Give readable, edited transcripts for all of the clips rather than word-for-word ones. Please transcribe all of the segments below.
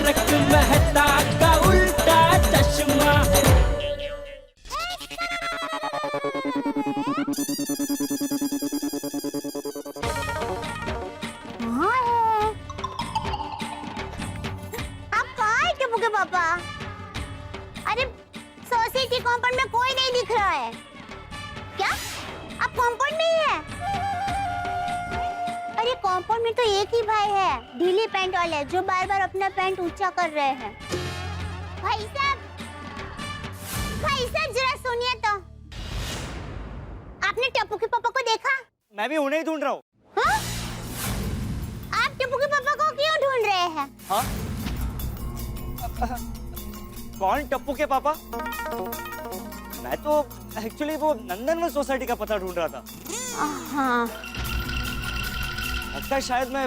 तारक मेहता का उल्टा चश्मा। आप कहाँ है टप्पू के पापा? अरे सोसाइटी कंपाउंड में कोई नहीं दिख रहा है। क्या आप कंपाउंड में ही है? अरे कंपाउंड में तो एक ही भाई है, ढीली पैंट वाले, जो बार बार अपना पैंट ऊंचा कर रहे हैं। भाई साहब जरा सुनिए तो। आपने टप्पू के पापा को देखा? मैं भी उन्हें ही ढूंढ रहा हूँ। हाँ? आप टप्पू के पापा को क्यों ढूंढ रहे हैं? हाँ? कौन टप्पू के पापा? मैं तो एक्चुअली वो नंदनवन सोसाइटी का पता ढूंढ रहा था। हाँ लगता है शायद मैं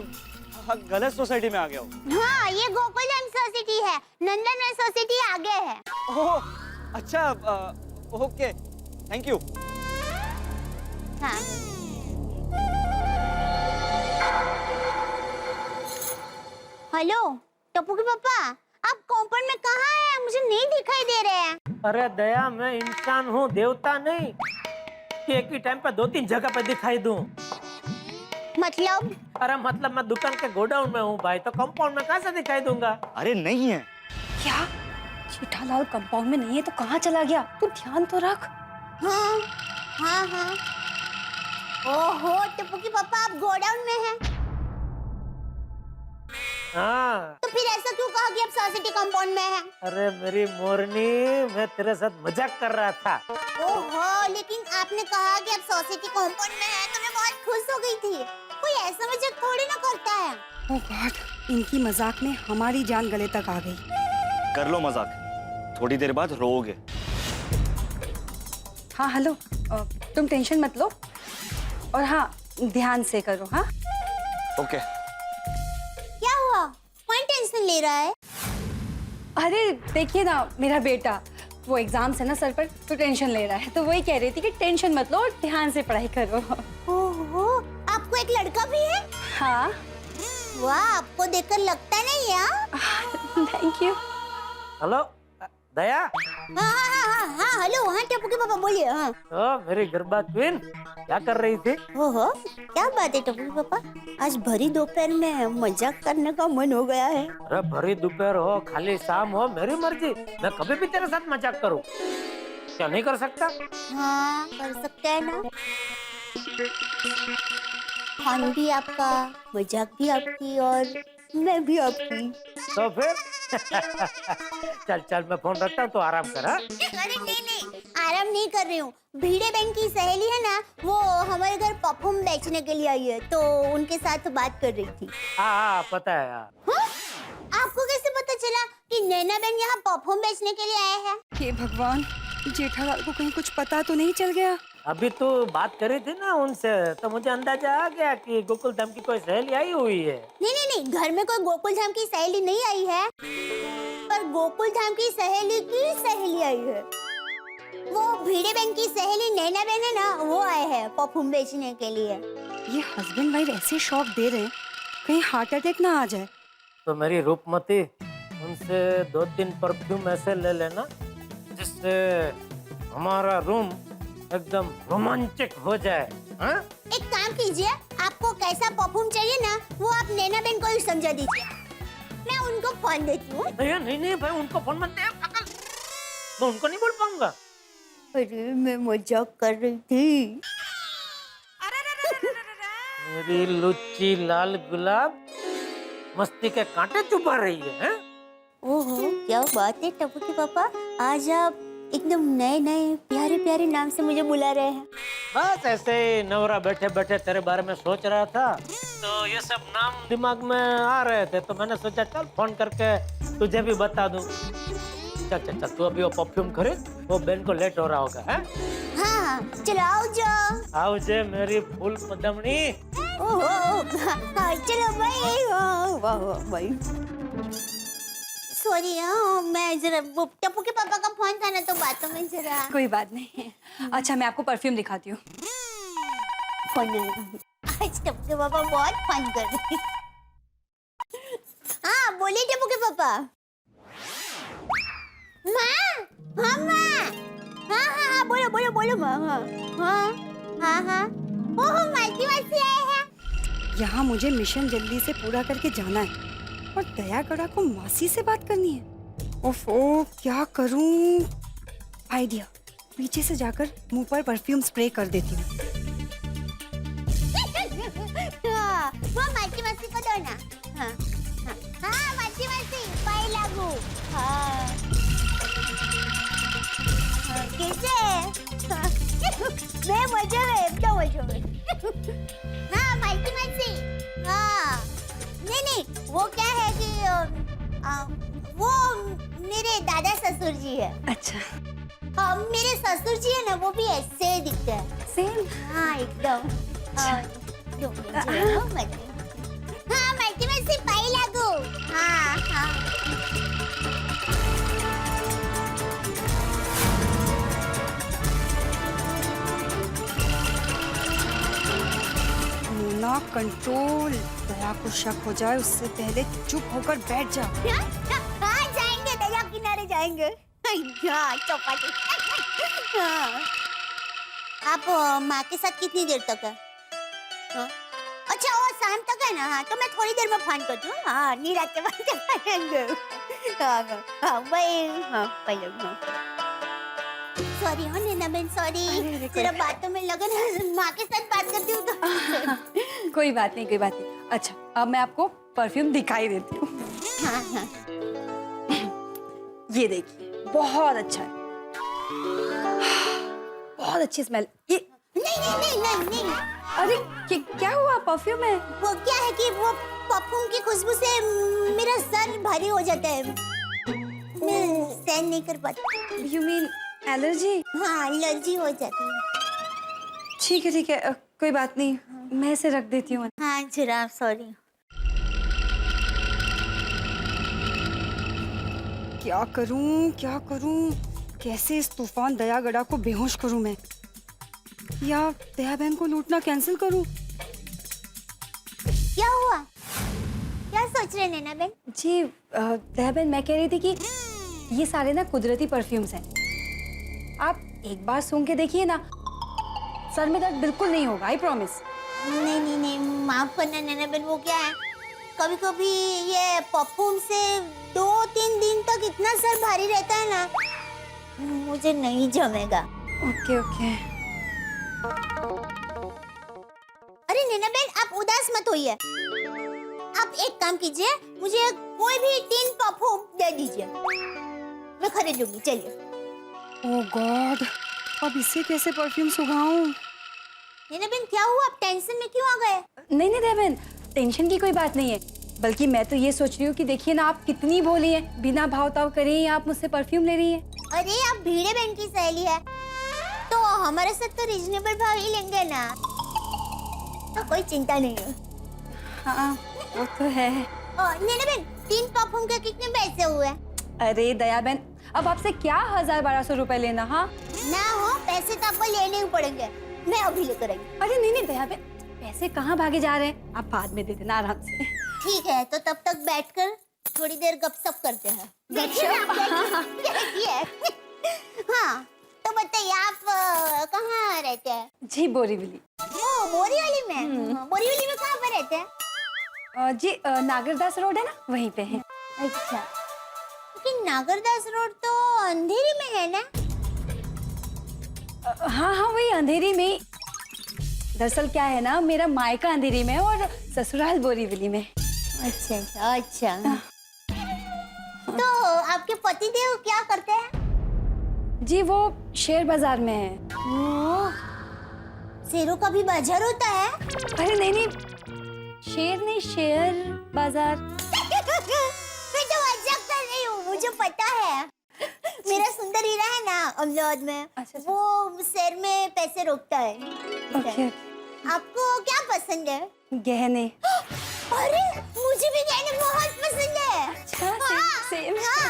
गलत सोसाइटी में आ गया हूँ। हाँ, ये गोकुलधाम सोसाइटी है, नंदनवन सोसाइटी आगे है। ओह अच्छा, ओके, थैंक यू। हाँ। हेलो टप्पू के पापा, आप कंपाउंड में कहाँ हैं? मुझे नहीं दिखाई दे रहे हैं। अरे दया, मैं इंसान हूँ, देवता नहीं कि एक ही टाइम पे 2-3 जगह पे दिखाई दूं। मतलब? अरे मतलब मैं दुकान के गोडाउन में हूँ भाई, तो कंपाउंड में कहाँ से दिखाई दूंगा? अरे नहीं है। क्या जेठालाल कंपाउंड में नहीं है तो कहाँ चला गया? तू ध्यान तो रख। हाँ हाँ हाँ। ओहो टप्पू के पापा, आप गोडाउन में हैं? हाँ। तो फिर ऐसा क्यों कहा कि आप सोसाइटी कंपाउंड में हैं? अरे मेरी मोरनी, मैं तेरे साथ मजाक कर रहा था। ओहो, लेकिन आपने कहा कि आप सोसाइटी कंपाउंड में हैं तो मैं बहुत खुश हो गई थी। कोई ऐसा मजाक थोड़ी ना करता है। ओह गॉड, इनकी मजाक में हमारी जान गले तक आ गई। कर लो मजाक, थोड़ी देर बाद रोओगे। हाँ हेलो, तुम टेंशन मत लो और हाँ ध्यान से करो। हाँ ओके। क्या हुआ? कौन टेंशन ले रहा है? अरे देखिए ना, मेरा बेटा वो एग्जाम्स है ना सर पर, तो टेंशन ले रहा है, तो वही कह रही थी कि टेंशन मत लो और ध्यान से पढ़ाई करो। ओहो, आपको एक लड़का भी है? हाँ। वाह, आपको देखकर लगता नहीं है। Thank you. हेलो दया। हाँ हाँ हाँ हाँ हाँ, हेलो, हाँ टप्पू के पापा बोलिए। हाँ तो मेरी गरबा क्वीन क्या कर रही थी? ओहो, क्या बात है टप्पू के पापा, आज भरी दोपहर में मजाक करने का मन हो गया है। अरे भरी दोपहर हो, खाली शाम हो, मेरी मर्जी, मैं कभी भी तेरे साथ मजाक करूं। क्या नहीं कर सकता? हाँ कर सकते हैं ना। फन भी आपका, मजाक भी आपकी और मैं भी आपकी। तो फिर चल चल, मैं फोन रखता हूँ, तो आराम कर। हाँ? अरे नहीं, आराम नहीं कर रही हूँ। भिड़े बहन की सहेली है ना, वो हमारे घर परफ्यूम बेचने के लिए आई है, तो उनके साथ बात कर रही थी। हाँ पता है। हाँ? हाँ? आपको कैसे पता चला कि नैना बहन यहाँ परफ्यूम बेचने के लिए आए हैं? हे भगवान, जेठालाल को कहीं कुछ पता तो नहीं चल गया? अभी तो बात करी थी ना उनसे, तो मुझे अंदाजा आ गया कि गोकुल धाम की कोई सहेली आई हुई है। नहीं, घर में कोई गोकुल धाम की सहेली नहीं आई है, पर गोकुल धाम की सहेली आई है। वो भिड़े बहन की सहेली नैना बहन है ना, वो आए हैं परफ्यूम बेचने के लिए। ये हस्बैंड वाइफ ऐसे शॉक दे रहे हैं, कहीं हार्ट अटैक ना आ जाए। तो मेरी रूपमती, उनसे 2-3 परफ्यूम ऐसे ले लेना जिससे हमारा रूम एकदम रोमांचक हो जाए। हाँ? एक काम कीजिए, आपको कैसा परफ्यूम चाहिए ना, वो आप नैना बहन को ही समझा दीजिए। मैं उनको फोन देती हूँ। नहीं भाई, उनको फोन मत दे, मैं उनको नहीं बोल पाऊंगा। अरे मैं मजाक कर रही थी। मेरी लुच्ची लाल गुलाब मस्ती के कांटे चुपा रही है। ओहो, क्या बात है टप्पू के पापा, आज आप एकदम नए प्यारे नाम से मुझे बुला रहे हैं। बस ऐसे ही नवरा बैठे बैठे तेरे बारे में सोच रहा था, तो ये सब नाम दिमाग में आ रहे थे, तो मैंने सोचा चल फोन करके तुझे भी बता दूं। चल तू अभी वो परफ्यूम खरीद, वो बहन को लेट हो रहा होगा। है? हाँ चलो आओ जे मेरी फूल पदमनी। ओहो, हाँ, चलो भाई। वाह भाई, सॉरी, मैं जरा वो टप्पू के पापा का फोन था ना, तो बातों में जरा। कोई बात नहीं। अच्छा मैं आपको परफ्यूम दिखाती हूँ। फोन आज टप्पू के पापा बहुत फन कर रहे हैं। हाँ बोलिए टप्पू के पापा। माँ, हाँ माँ, हाँ बोलो बोलो बोलो माँ। हाँ ओह मालती मासी आए हैं। यहाँ मुझे मिशन जल्दी से पूरा करके जाना है और दयागड़ा को मासी से बात करनी है। ओफो, क्या करूं? आइडिया, पीछे से जाकर मुंह पर परफ्यूम स्प्रे कर देती हूँ। वो मालती मासी को दो ना। हाँ मालती मासी पाई लागू। कैसे? मैं मजे में, एकदम मजे में। हाँ मालती मासी। हाँ नहीं वो क्या है कि वो मेरे दादा ससुर जी है। अच्छा, हाँ मेरे ससुर जी है ना, वो भी ऐसे ही दिखते हैं। सेम। हाँ एकदम। हाँ मालती मासी पाई लागू। हाँ मुन्ना कंट्रोल, दया को शक हो जाए उससे पहले चुप होकर बैठ जा। हाँ जाएंगे, दरिया किनारे जाएंगे। चौपाटी। हाँ। आप माँ के साथ कितनी देर तक है? हाँ? अच्छा वो शाम तक है ना। हाँ तो मैं थोड़ी देर में फोन करती हूँ। हाँ नीरा के बाद करेंगे। हाँ पहले सॉरी हो नैना बहन, सॉरी। तेरा बातों में लगन माँ के साथ बात करती हूँ तो। कोई बात नहीं, कोई बात नहीं। अच्छा, अब मैं आपको परफ्यूम दिखाई देती हूँ। हाँ ये देखिए, बहुत अच्छा है, बहुत अच्छी स्मेल। ये नहीं। अरे क्या हुआ? परफ्यूम है। वो क्या है कि वो परफ्यूम की खुशबू से मेरा सर भारी हो जाता है, मैं सहन नहीं कर पाती। You mean allergy? हाँ एलर्जी हो जाती है। ठीक है, कोई बात नहीं, मैं इसे रख देती हूँ। हाँ जरा सॉरी। क्या करूं? कैसे इस तूफान दयागड़ा को बेहोश करूं मैं, या दया बहन को लूटना कैंसिल करूं? क्या हुआ? क्या सोच रहे नैना बहन? जी दया बहन, मैं कह रही थी कि ये सारे ना कुदरती परफ्यूम्स हैं। आप एक बार सूंघ के देखिए ना, सर में दर्द बिल्कुल नहीं होगा, आई प्रॉमिस। नहीं माफ करना नैना बहन, वो क्या है कभी कभी ये परफ्यूम से 2-3 दिन तक इतना सर भारी रहता है ना, मुझे नहीं जमेगा। ओके। अरे नैना बहन आप उदास मत होइए। आप एक काम कीजिए, मुझे कोई भी 3 परफ्यूम दे दीजिए, मैं खरीद लूंगी। चलिए। ओह गॉड, अब इसे कैसे परफ्यूम सुखाऊं? नैना बहन क्या हुआ? आप टेंशन में क्यों आ गए? नहीं दया बहन, टेंशन की कोई बात नहीं है, बल्कि मैं तो ये सोच रही हूँ कि देखिए ना, आप कितनी भोली हैं, बिना भाव ताव करे ही आप मुझसे परफ्यूम ले रही हैं। अरे आप भीड़े बहन की सहेली है तो हमारे साथ तो रीजनेबल भाव ही लेंगे ना, तो कोई चिंता नहीं है। हाँ वो तो है। नैना बहन 3 परफ्यूम के कितने पैसे हुए? अरे दया बहन, अब आपसे क्या 1000-1200 रुपए लेना? हाँ ना हो पैसे तो आपको लेने ही पड़ेंगे, मैं अभी लेकर आई। अरे नहीं दया बहन, पैसे कहाँ भागे जा रहे हैं, आप बाद में दे देना आराम से। ठीक है तो तब तक बैठकर थोड़ी देर गपशप करते हैं। हाँ तो बताइए आप कहाँ रहते हैं? जी बोरीवली। बोरीवली में? बोरीवली में कहाँ पे रहते हैं? जी नागरदास रोड है ना, वहीं पे है। अच्छा, लेकिन नागरदास रोड तो अंधेरी में है ना? हाँ वही अंधेरी में। दरअसल क्या है ना, मेरा मायका अंधेरी में है और ससुराल बोरीवली में। अच्छा। तो आपके पतिदेव क्या करते हैं? जी वो शेयर बाजार में है। शेरों का भी बाजार होता है? अरे नहीं, शेर नहीं, शेयर बाजार। मैं तो मजाक कर रही हूँ, मुझे पता है। मेरा सुंदर हीरा है ना अहमदाबाद में, अच्छा। वो शेर में पैसे रोकता है। ओके। आपको क्या पसंद है? गहने। अरे मुझे भी गहने बहुत पसंद है। अच्छा, सेम। हाँ।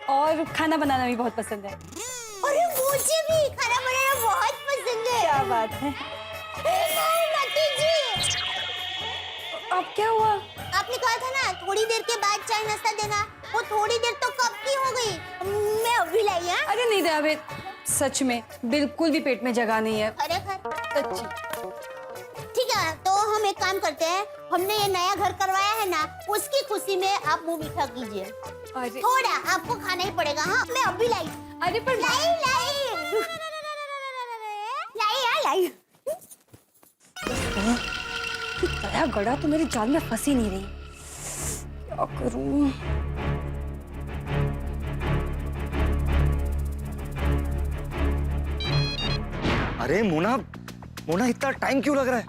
और खाना बनाना भी बहुत पसंद है। अरे मुझे भी खाना बनाना बहुत पसंद है। क्या बात है। मती जी, अब क्या हुआ? आपने कहा था ना थोड़ी देर के बाद चाय नाश्ता देना, वो थोड़ी देर तो कब की हो गई। मैं अभी लाई। हाँ अरे नहीं दयाबेन, सच में बिल्कुल भी पेट में जगह नहीं है, खरेखर। सच्ची। ठीक है, तो हम एक काम करते हैं, हमने ये नया घर करवाया है ना, उसकी खुशी में आप मुंह मीठा कीजिए। अरे थोड़ा आपको खाना ही पड़ेगा। हाँ मैं अभी लाई। अरे पर लाई लाई दया गड़ा तो मेरी जाल में फंसी नहीं रही, क्या करूं? अरे मोना, मोना इतना टाइम क्यों लग रहा है?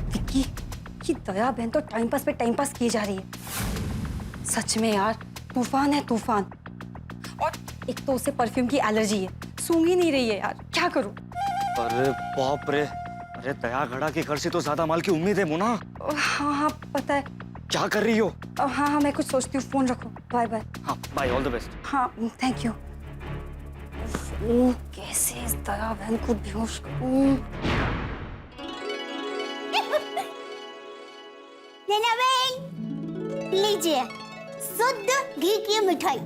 विक्की, ये दया बहन तो टाइम पास पे टाइम पास किए जा रही है। सच में यार, तूफान है तूफान। और एक तो उसे परफ्यूम की एलर्जी है, सूंघ ही नहीं रही है यार, क्या करूं? अरे बाप रे, अरे दया गड़ा के घर से तो ज्यादा माल की उम्मीद है मोना। हाँ हाँ पता है। क्या कर रही हो? हाँ हाँ मैं कुछ सोचती हूँ, फोन रखो, बाय बाय। हाँ बाय, ऑल द बेस्ट। हाँ थैंक यू। कैसे इस दया बहन को बेहोश करूं? नैना बहन, लीजिए शुद्ध घी की मिठाई।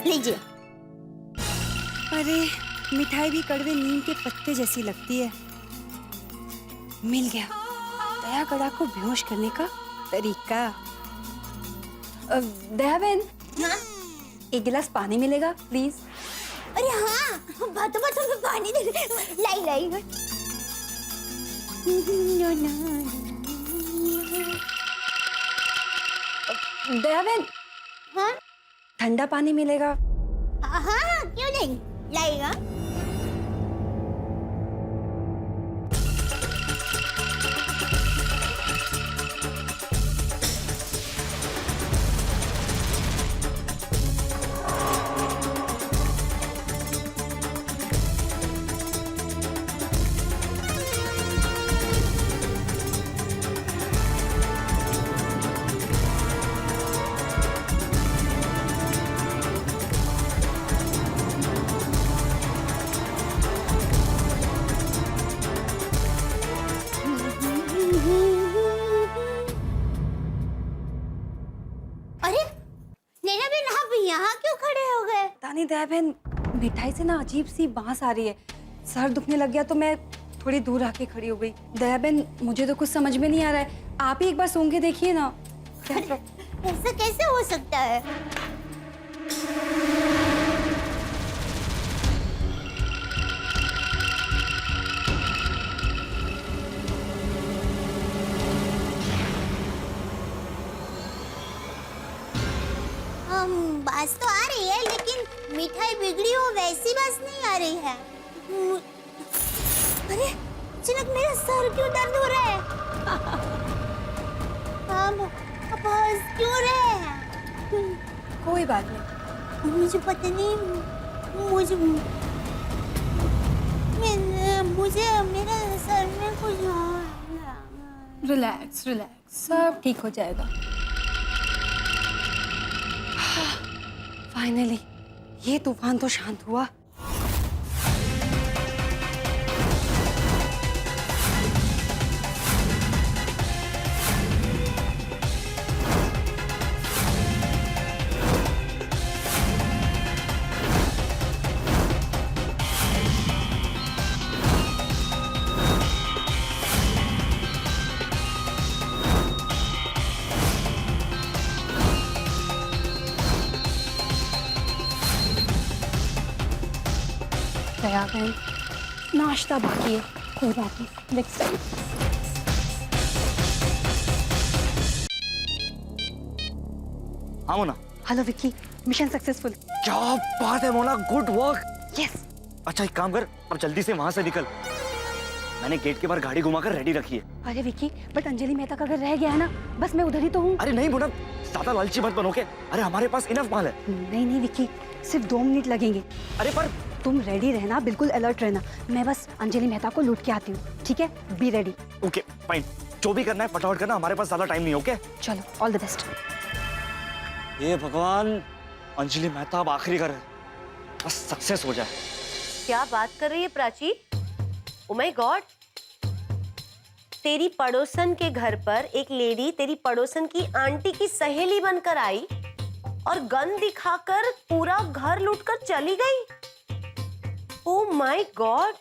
लीजिए। अरे मिठाई भी कड़वे नीम के पत्ते जैसी लगती है। मिल गया दया गड़ा को बेहोश करने का तरीका। दया बहन, हाँ? एक गिलास पानी मिलेगा प्लीज? अरे हाँ, बातों बातों में पानी दे। लाई लाई। दया बहन, हाँ ठंडा पानी मिलेगा? हाँ क्यों नहीं, लाएगा। यहाँ क्यों खड़े हो गए? तानी दया बहन, मिठाई से ना अजीब सी बांस आ रही है, सर दुखने लग गया तो मैं थोड़ी दूर आके खड़ी हो गई। दया बहन, मुझे तो कुछ समझ में नहीं आ रहा है, आप ही एक बार सूंघ के देखिए ना। ऐसा कैसे हो सकता है? बास तो आ रही है, लेकिन मिठाई बिगड़ी हो वैसी बास नहीं आ रही है। अरे अचानक मेरा सर क्यों दर्द हो रहा है? अब हंस क्यों रहे हैं? कोई बात नहीं, मुझे पता नहीं, मुझे मेरे सर में कुछ रिलैक्स रिलैक्स, सब ठीक हो जाएगा। फाइनली ये तूफान तो शांत हुआ। दया बहन, नाश्ता बाकी है, कोई बात नहीं, नेक्स्ट टाइम। हाँ Mona. Hello Vicky, mission successful. क्या बात है मोना, गुड वर्क। यस। अच्छा एक काम कर, अब जल्दी से वहाँ से निकल। मैंने गेट के बाहर गाड़ी घुमाकर रेडी रखी है। अरे विक्की, बट अंजलि मेहता का अगर रह गया है ना, बस मैं उधर ही तो हूँ। अरे नहीं मोना, ज्यादा लालची मत बनो के। अरे हमारे पास इनफ माल है। नहीं नहीं विक्की, सिर्फ 2 मिनट लगेंगे। अरे पर तुम रेडी रहना, बिल्कुल अलर्ट रहना, मैं बस अंजलि मेहता को लूट के आती हूँ, ठीक है? Be ready. ओके फाइन, जो भी करना है फटाफट करना, हमारे पास ज्यादा टाइम नहीं। ओके चलो, ऑल द बेस्ट। ये भगवान, अंजलि मेहता अब आखिरी कर, बस सक्सेस हो जाए। क्या बात कर रही है प्राची? ओ माय गॉड, तेरी पड़ोसन के घर पर एक लेडी तेरी पड़ोसन की आंटी की सहेली बनकर आई और गन दिखाकर पूरा घर लूटकर चली गई। ओह माय गॉड,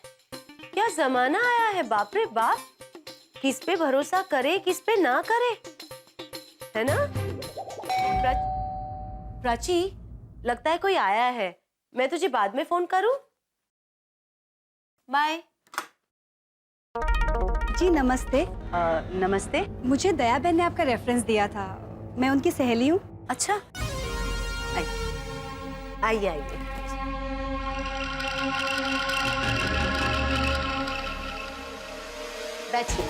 क्या जमाना आया है, बाप रे बाप। किस पे भरोसा करे किस पे ना करे, है ना? प्राची, लगता है कोई आया है, मैं तुझे बाद में फोन करूं? बाय। जी नमस्ते। नमस्ते। मुझे दया बहन ने आपका रेफरेंस दिया था, मैं उनकी सहेली हूँ। अच्छा, आइए आइए। बैठिए।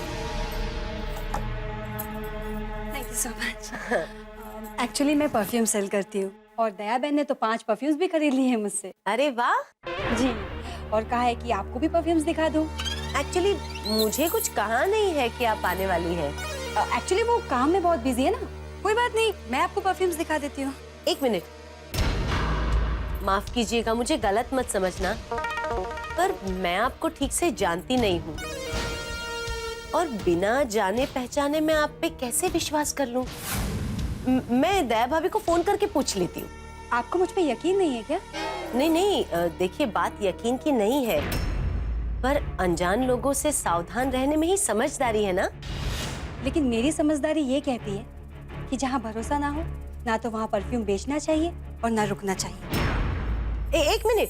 Thank you so much. Actually मैं परफ्यूम सेल करती हूँ और दया बहन ने तो 5 परफ्यूम्स भी खरीद लिए हैं मुझसे। अरे वाह। जी, और कहा है कि आपको भी परफ्यूम्स दिखा दूँ। एक्चुअली मुझे कुछ कहा नहीं है कि आप आने वाली हैं। एक्चुअली वो काम में बहुत बिजी है ना। कोई बात नहीं, मैं आपको परफ्यूम्स दिखा देती हूँ। एक मिनट, माफ कीजिएगा, मुझे गलत मत समझना, पर मैं आपको ठीक से जानती नहीं हूँ और बिना जाने पहचाने मैं आप पे कैसे विश्वास कर लूं? मैं दया भाभी को फोन करके पूछ लेती हूँ। आपको मुझ पे यकीन नहीं है क्या? नहीं नहीं, देखिए बात यकीन की नहीं है, पर अनजान लोगों से सावधान रहने में ही समझदारी है ना। लेकिन मेरी समझदारी ये कहती है कि जहाँ भरोसा ना हो ना तो वहाँ परफ्यूम बेचना चाहिए और ना रुकना चाहिए। एक मिनट,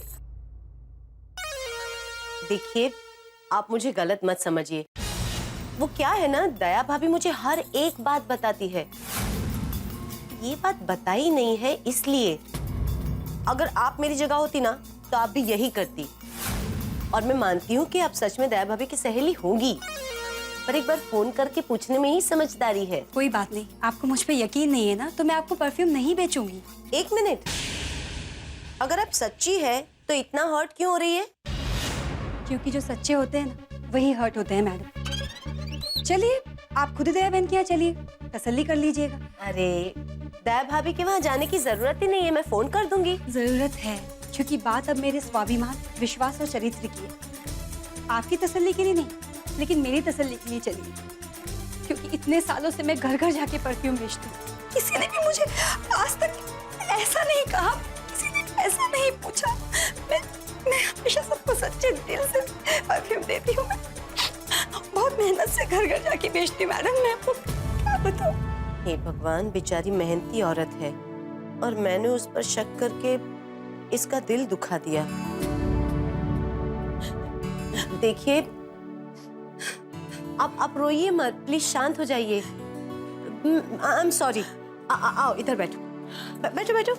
देखिए आप मुझे गलत मत समझिए। वो क्या है ना, दया भाभी मुझे हर एक बात बताती है। ये बात बताई नहीं है इसलिए, अगर आप मेरी जगह होती ना तो आप भी यही करती। और मैं मानती हूँ कि आप सच में दया भाभी की सहेली होगी, पर एक बार फोन करके पूछने में ही समझदारी है। कोई बात नहीं, आपको मुझ पे यकीन नहीं है ना तो मैं आपको परफ्यूम नहीं बेचूंगी। एक मिनट, अगर आप सच्ची है तो इतना हर्ट क्यों हो रही है? क्योंकि जो सच्चे होते हैं ना वही हर्ट होते हैं मैडम। चलिए आप खुद दया बहन के यहाँ चलिए, तसल्ली कर लीजिएगा। अरे दया भाभी के वहाँ जाने की जरूरत ही नहीं है, मैं फोन कर दूंगी। जरूरत है, क्योंकि बात अब मेरे स्वाभिमान, विश्वास और चरित्र की है। आपकी तसल्ली के लिए नहीं, लेकिन मेरी तसल्ली के लिए चलिए, क्योंकि इतने सालों से मैं घर घर जाके परफ्यूम बेचती हूँ। किसी ने भी मुझे आज तक ऐसा नहीं कहा, किसी ने ऐसा नहीं पूछा। मैं हमेशा सबको सच्चे दिल से परफ्यूम देती हूँ। बहुत मेहनत से घर घर जाके बेचती हूँ मैडम, मैं आपको क्या बताऊँ। हे भगवान, बेचारी मेहनती औरत है और मैंने उस पर शक करके इसका दिल दुखा दिया। देखिए आप रोइए मत, प्लीज शांत हो जाइए। I am sorry. आओ इधर बैठो, बैठो बैठो।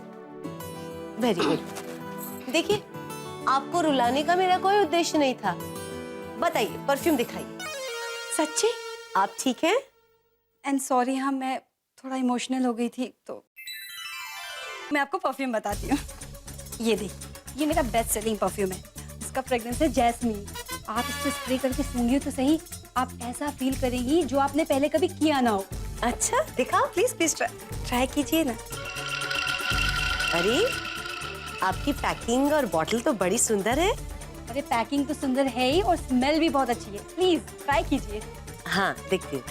Very good. देखिए आपको रुलाने का मेरा कोई उद्देश्य नहीं था। बताइए, परफ्यूम दिखाइए। सच्ची? आप ठीक हैं? एंड सॉरी, हाँ मैं थोड़ा इमोशनल हो गई थी, तो मैं आपको परफ्यूम बताती हूँ। ये देखिए, ये मेरा बेस्ट सेलिंग परफ्यूम है। इसका फ्रेग्रेंस है जैस्मीन। आप इस पे स्प्रे करके सूंघिए तो सही, आप ऐसा फील करेंगी जो आपने पहले कभी किया ना हो। अच्छा दिखाओ। प्लीज प्लीज ट्राई कीजिए ना। अरे आपकी पैकिंग और बॉटल तो बड़ी सुंदर है। अरे पैकिंग तो सुंदर है ही और स्मेल भी बहुत अच्छी है। प्लीज ट्राई कीजिए। हाँ देखती हूँ,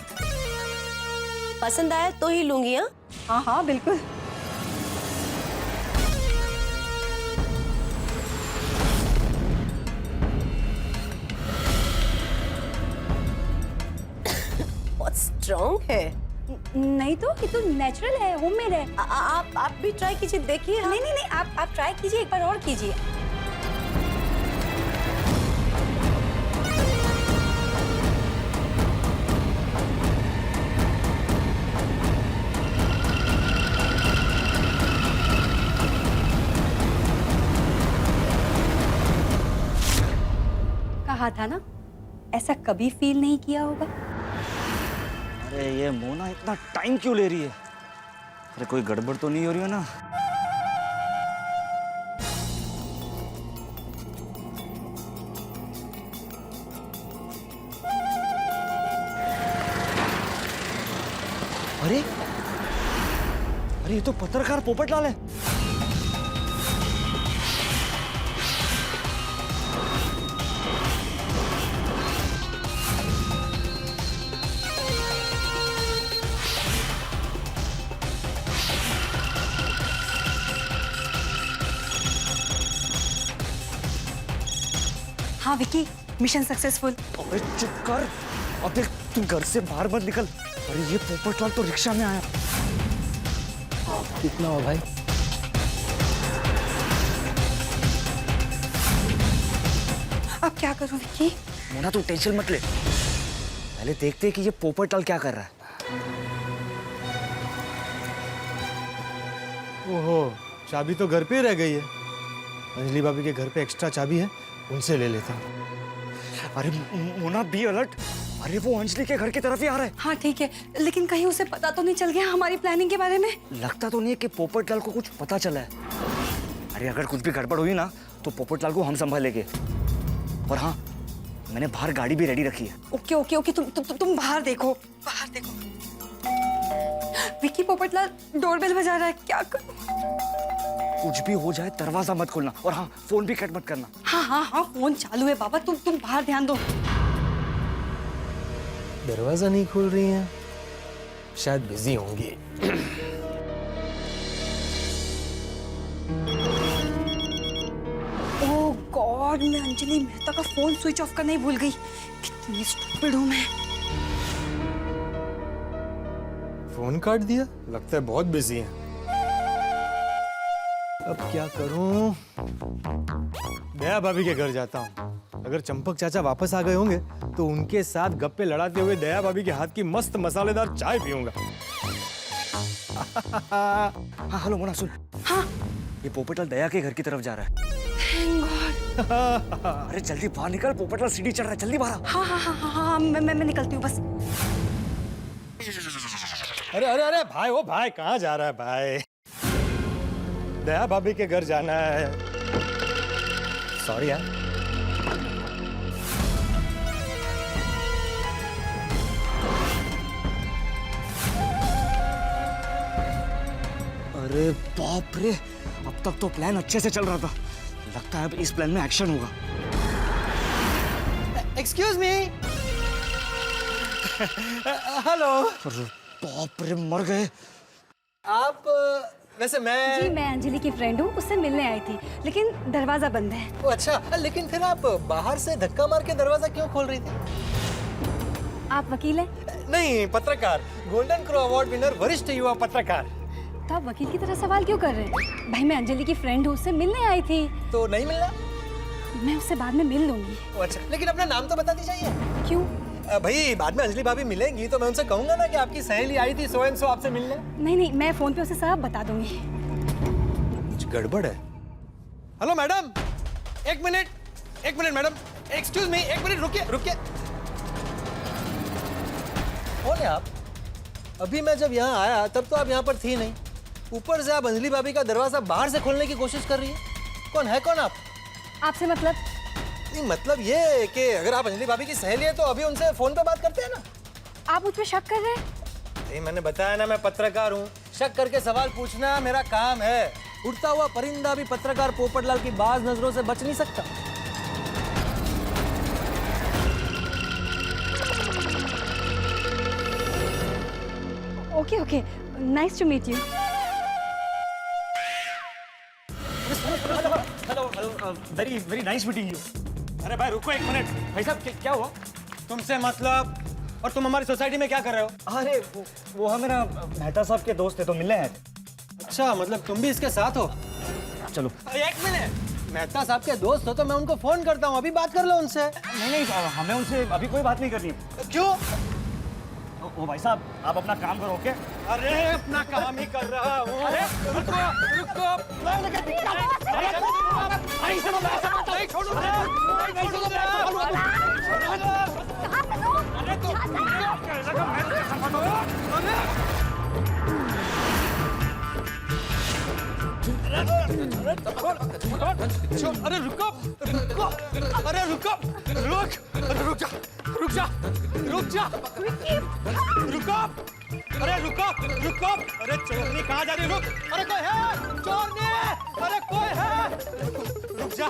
पसंद आया तो ही लूंगी। हाँ हाँ बिल्कुल। बहुत स्ट्रॉन्ग है। नहीं तो, ये तो नेचुरल है, होममेड है। आप भी ट्राई कीजिए, देखिए। हाँ? नहीं नहीं नहीं, आप ट्राई कीजिए, एक बार और कीजिए। कहा था ना, ऐसा कभी फील नहीं किया होगा। अरे ये मोना इतना टाइम क्यों ले रही है? अरे कोई गड़बड़ तो नहीं हो रही है ना? अरे अरे ये तो पत्रकार पोपटलाल है। हाँ विकी, मिशन सक्सेसफुल। अबे चुप कर। अबे तुम घर से बाहर मत निकल। अरे ये पोपटलाल तो रिक्शा में आया। कितना हो भाई? अब क्या करूं विकी? मोना तू टेंशन मत ले, पहले देखते हैं कि ये पोपटलाल क्या कर रहा है। ओहो, चाबी तो घर पे ही रह गई है। अंजलि भाभी के घर पे एक्स्ट्रा चाबी है, उनसे ले लेता हूँ। अरे मोना बी अलर्ट। अरे वो अंजलि के घर की तरफ ही आ रहा है। हाँ ठीक है, लेकिन कहीं उसे पता तो नहीं चल गया हमारी प्लानिंग के बारे में? लगता तो नहीं है कि पोपटलाल को कुछ पता चला है। अरे अगर कुछ भी गड़बड़ हुई ना तो पोपटलाल को हम संभालेंगे। और हाँ, मैंने बाहर गाड़ी भी रेडी रखी है। ओके ओके ओके, तुम बाहर देखो, बाहर देखो। विकी, पोपटलाल डोरबेल बजा रहा है, क्या करूं? कुछ भी हो जाए दरवाजा मत खोलना, और हाँ फोन भी कट मत करना। हाँ हाँ हाँ, फोन चालू है बाबा, तुम बाहर ध्यान दो। दरवाजा नहीं खोल रही हैं, शायद बिजी होंगी। ओह गॉड, मैं अंजलि मेहता का फोन स्विच ऑफ करना ही भूल गई। कितनी स्टूपिड हूं मैं। फोन काट दिया, लगता है बहुत बिजी हैं। अब क्या करूं? दया भाभी के घर जाता हूं। अगर चंपक चाचा वापस आ गए होंगे तो उनके साथ गप्पे लड़ाते हुए दया भाभी के हाथ की मस्त मसालेदार चाय पीऊंगा। हाँ हेलो मोना, सुन। हाँ, ये पोपटलाल दया के घर की तरफ जा रहा है। Thank God. अरे जल्दी बाहर निकल, पोपटलाल सीढ़ी चढ़ रहा है, जल्दी बाहर आ। हाँ हाँ हाँ हाँ हाँ, मैं निकलती हूँ बस। अरे अरे अरे भाई, वो भाई कहाँ जा रहा है भाई? दया भाभी के घर जाना है। सॉरी यार। अरे बाप रे, अब तक तो प्लान अच्छे से चल रहा था। लगता है अब इस प्लान में एक्शन होगा। Excuse me. हेलो। अरे बाप रे, मर गए। आप वैसे जी, मैं मैं अंजलि की फ्रेंड हूँ, उससे मिलने आई थी, लेकिन दरवाजा बंद है। ओ, अच्छा, लेकिन फिर आप बाहर से धक्का मार के दरवाजा क्यों खोल रही थी? आप वकील हैं? नहीं, पत्रकार, गोल्डन क्रो अवार्ड विनर, वरिष्ठ युवा पत्रकार। तो आप वकील की तरह सवाल क्यों कर रहे हैं? भाई मैं अंजलि की फ्रेंड हूँ, उससे मिलने आई थी। तो नहीं मिलना? मैं उससे बाद में मिल लूंगी। ओ, अच्छा, लेकिन अपना नाम तो बता दीजिए। क्यों? भाई बाद में अंजलि भाभी मिलेंगी तो मैं उनसे कहूंगा ना कि आपकी सहेली आई थी सो एंड सो आपसे मिलने। नहीं नहीं, मैं फोन पे उसे सब बता दूंगी। कुछ गड़बड़ है। हेलो मैडम, एक मिनट मैडम, एक्सक्यूज मी, एक मिनट रुकिए। कौन है आप? अभी मैं जब यहाँ आया तब तो आप यहाँ पर थी नहीं। ऊपर से आप अंजलि भाभी का दरवाजा बाहर से खोलने की कोशिश कर रही है। कौन आप? आपसे मतलब? नहीं, मतलब ये कि अगर आप अंजलि भाभी की सहेली है तो अभी उनसे फोन पे बात करते हैं ना। आप मुझ पे शक कर रहे हैं? नहीं, मैंने बताया ना, मैं पत्रकार हूँ। शक करके सवाल पूछना मेरा काम है। उड़ता हुआ परिंदा भी पत्रकार पोपटलाल की बाज नजरों से बच नहीं सकता। Okay okay, nice to meet you. Hello, very nice meeting you. अरे भाई रुको एक मिनट। भाई साहब क्या हुआ? तुमसे मतलब, और तुम हमारी सोसाइटी में क्या कर रहे हो? अरे वो हम मेरा मेहता साहब के दोस्त थे तो मिलने आए थे। अच्छा, मतलब तुम भी इसके साथ हो? चलो। एक मिनट, मेहता साहब के दोस्त हो तो मैं उनको फोन करता हूँ, अभी बात कर लो उनसे। नहीं, हमें उनसे अभी कोई बात नहीं करनी है। क्यों? ओ भाई साहब, आप अपना काम करो, ओके? अरे अपना काम ही कर रहा हूँ। अरे रुको। अरे रुको। अरे चोरनी कहाँ जा रही? रुक। अरे कोई है? चोरनी! अरे कोई है? रुक जा।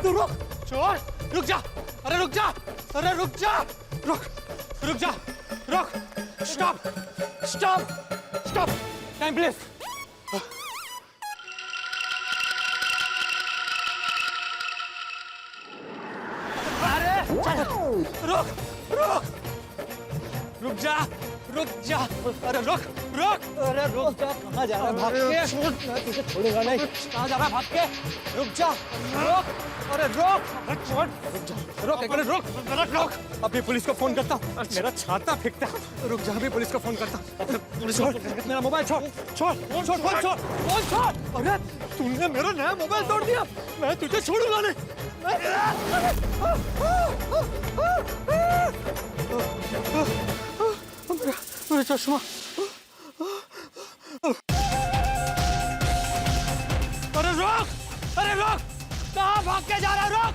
रुक। चोर, रुक जा। अरे रुक जा। रुक जा, रुक, stop, stop, stop, time please. रुक, रुक, रुक जा, रुक जा, अरे रुक, रुक, अरे रुक जा, कहाँ जा रहा है भाग के? मैं तुझे छोड़ूंगा नहीं, कहाँ जा रहा है भाग के? रुक जा, रुक, अरे रुक, रुक जा, रुक, अरे रुक, रुक, अभी पुलिस को फोन करता हूँ, मेरा छाता फेंकता है, रुक जा, अभी पुलिस को फोन करता हूँ, छोड़, मेरा मोबाइल छोड़, छोड़, छोड़, फोन छोड़, फोन छोड़, अरे तूने मेरा नया मोबाइल तोड़ दिया, मैं तुझे छोड़ूंगा नहीं। मेरा चश्मा, अरे रुक, अरे रुक, कहाँ भाग के जा रहा है? रुक,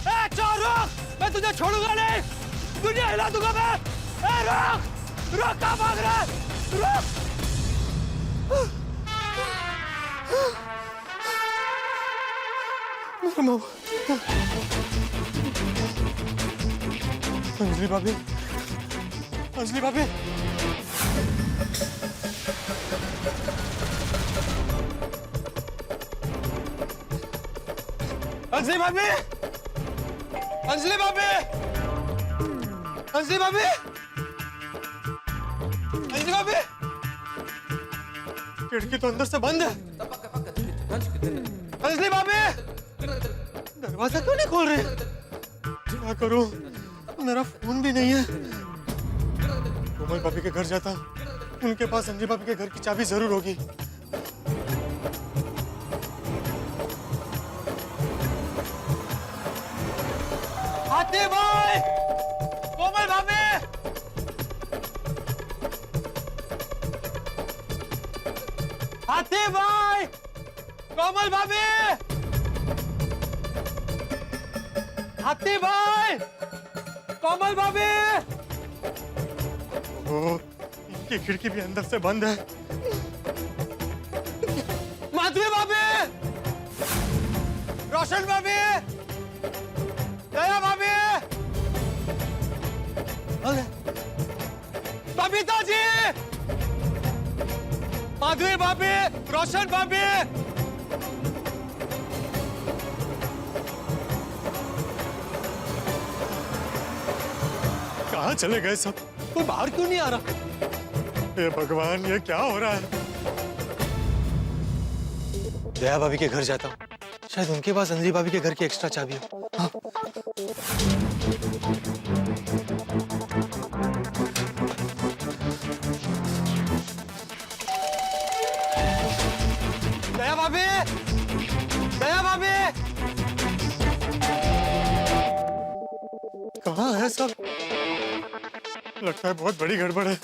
ए चोर रुक, मैं तुझे छोड़ूंगा नहीं, तुझे हिला दूंगा मैं, ए रुक, रुक, कहाँ भाग रहा है? रुक, मेरा मोबाइल, अंजलि भाभी, अंजलि भाभी, अंजलि भाभी, अंजलि भाभी, अंजलि भाभी, अंजलि भाभी, खिड़की तो अंदर से बंद है। अंजलि भाभी, दरवाजा क्यों नहीं खोल रही? क्या करूं? मेरा फोन भी नहीं है। कोमल भाभी के घर जाता हूँ, उनके पास अंजलि भाभी के घर की चाबी जरूर होगी। हाथी भाई, कोमल भाभी, हाथी भाई, कोमल भाभी, हाथी भाई, कोमल भाभी। ओह, इनकी खिड़की भी अंदर से बंद है। माधवी भाभी, रोशन भाभी, दया भाभी, बबीता जी, माधवी भाभी, रोशन भाभी, कहाँ चले गए सब? कोई बाहर क्यों नहीं आ रहा? हे भगवान, ये क्या हो रहा है? दया भाभी के घर जाता हूँ, शायद उनके पास अंजलि भाभी के घर की एक्स्ट्रा चाबी हो। हाँ। दया भाभी, दया भाभी, कहाँ है सब? लगता है बहुत बड़ी गड़बड़ है।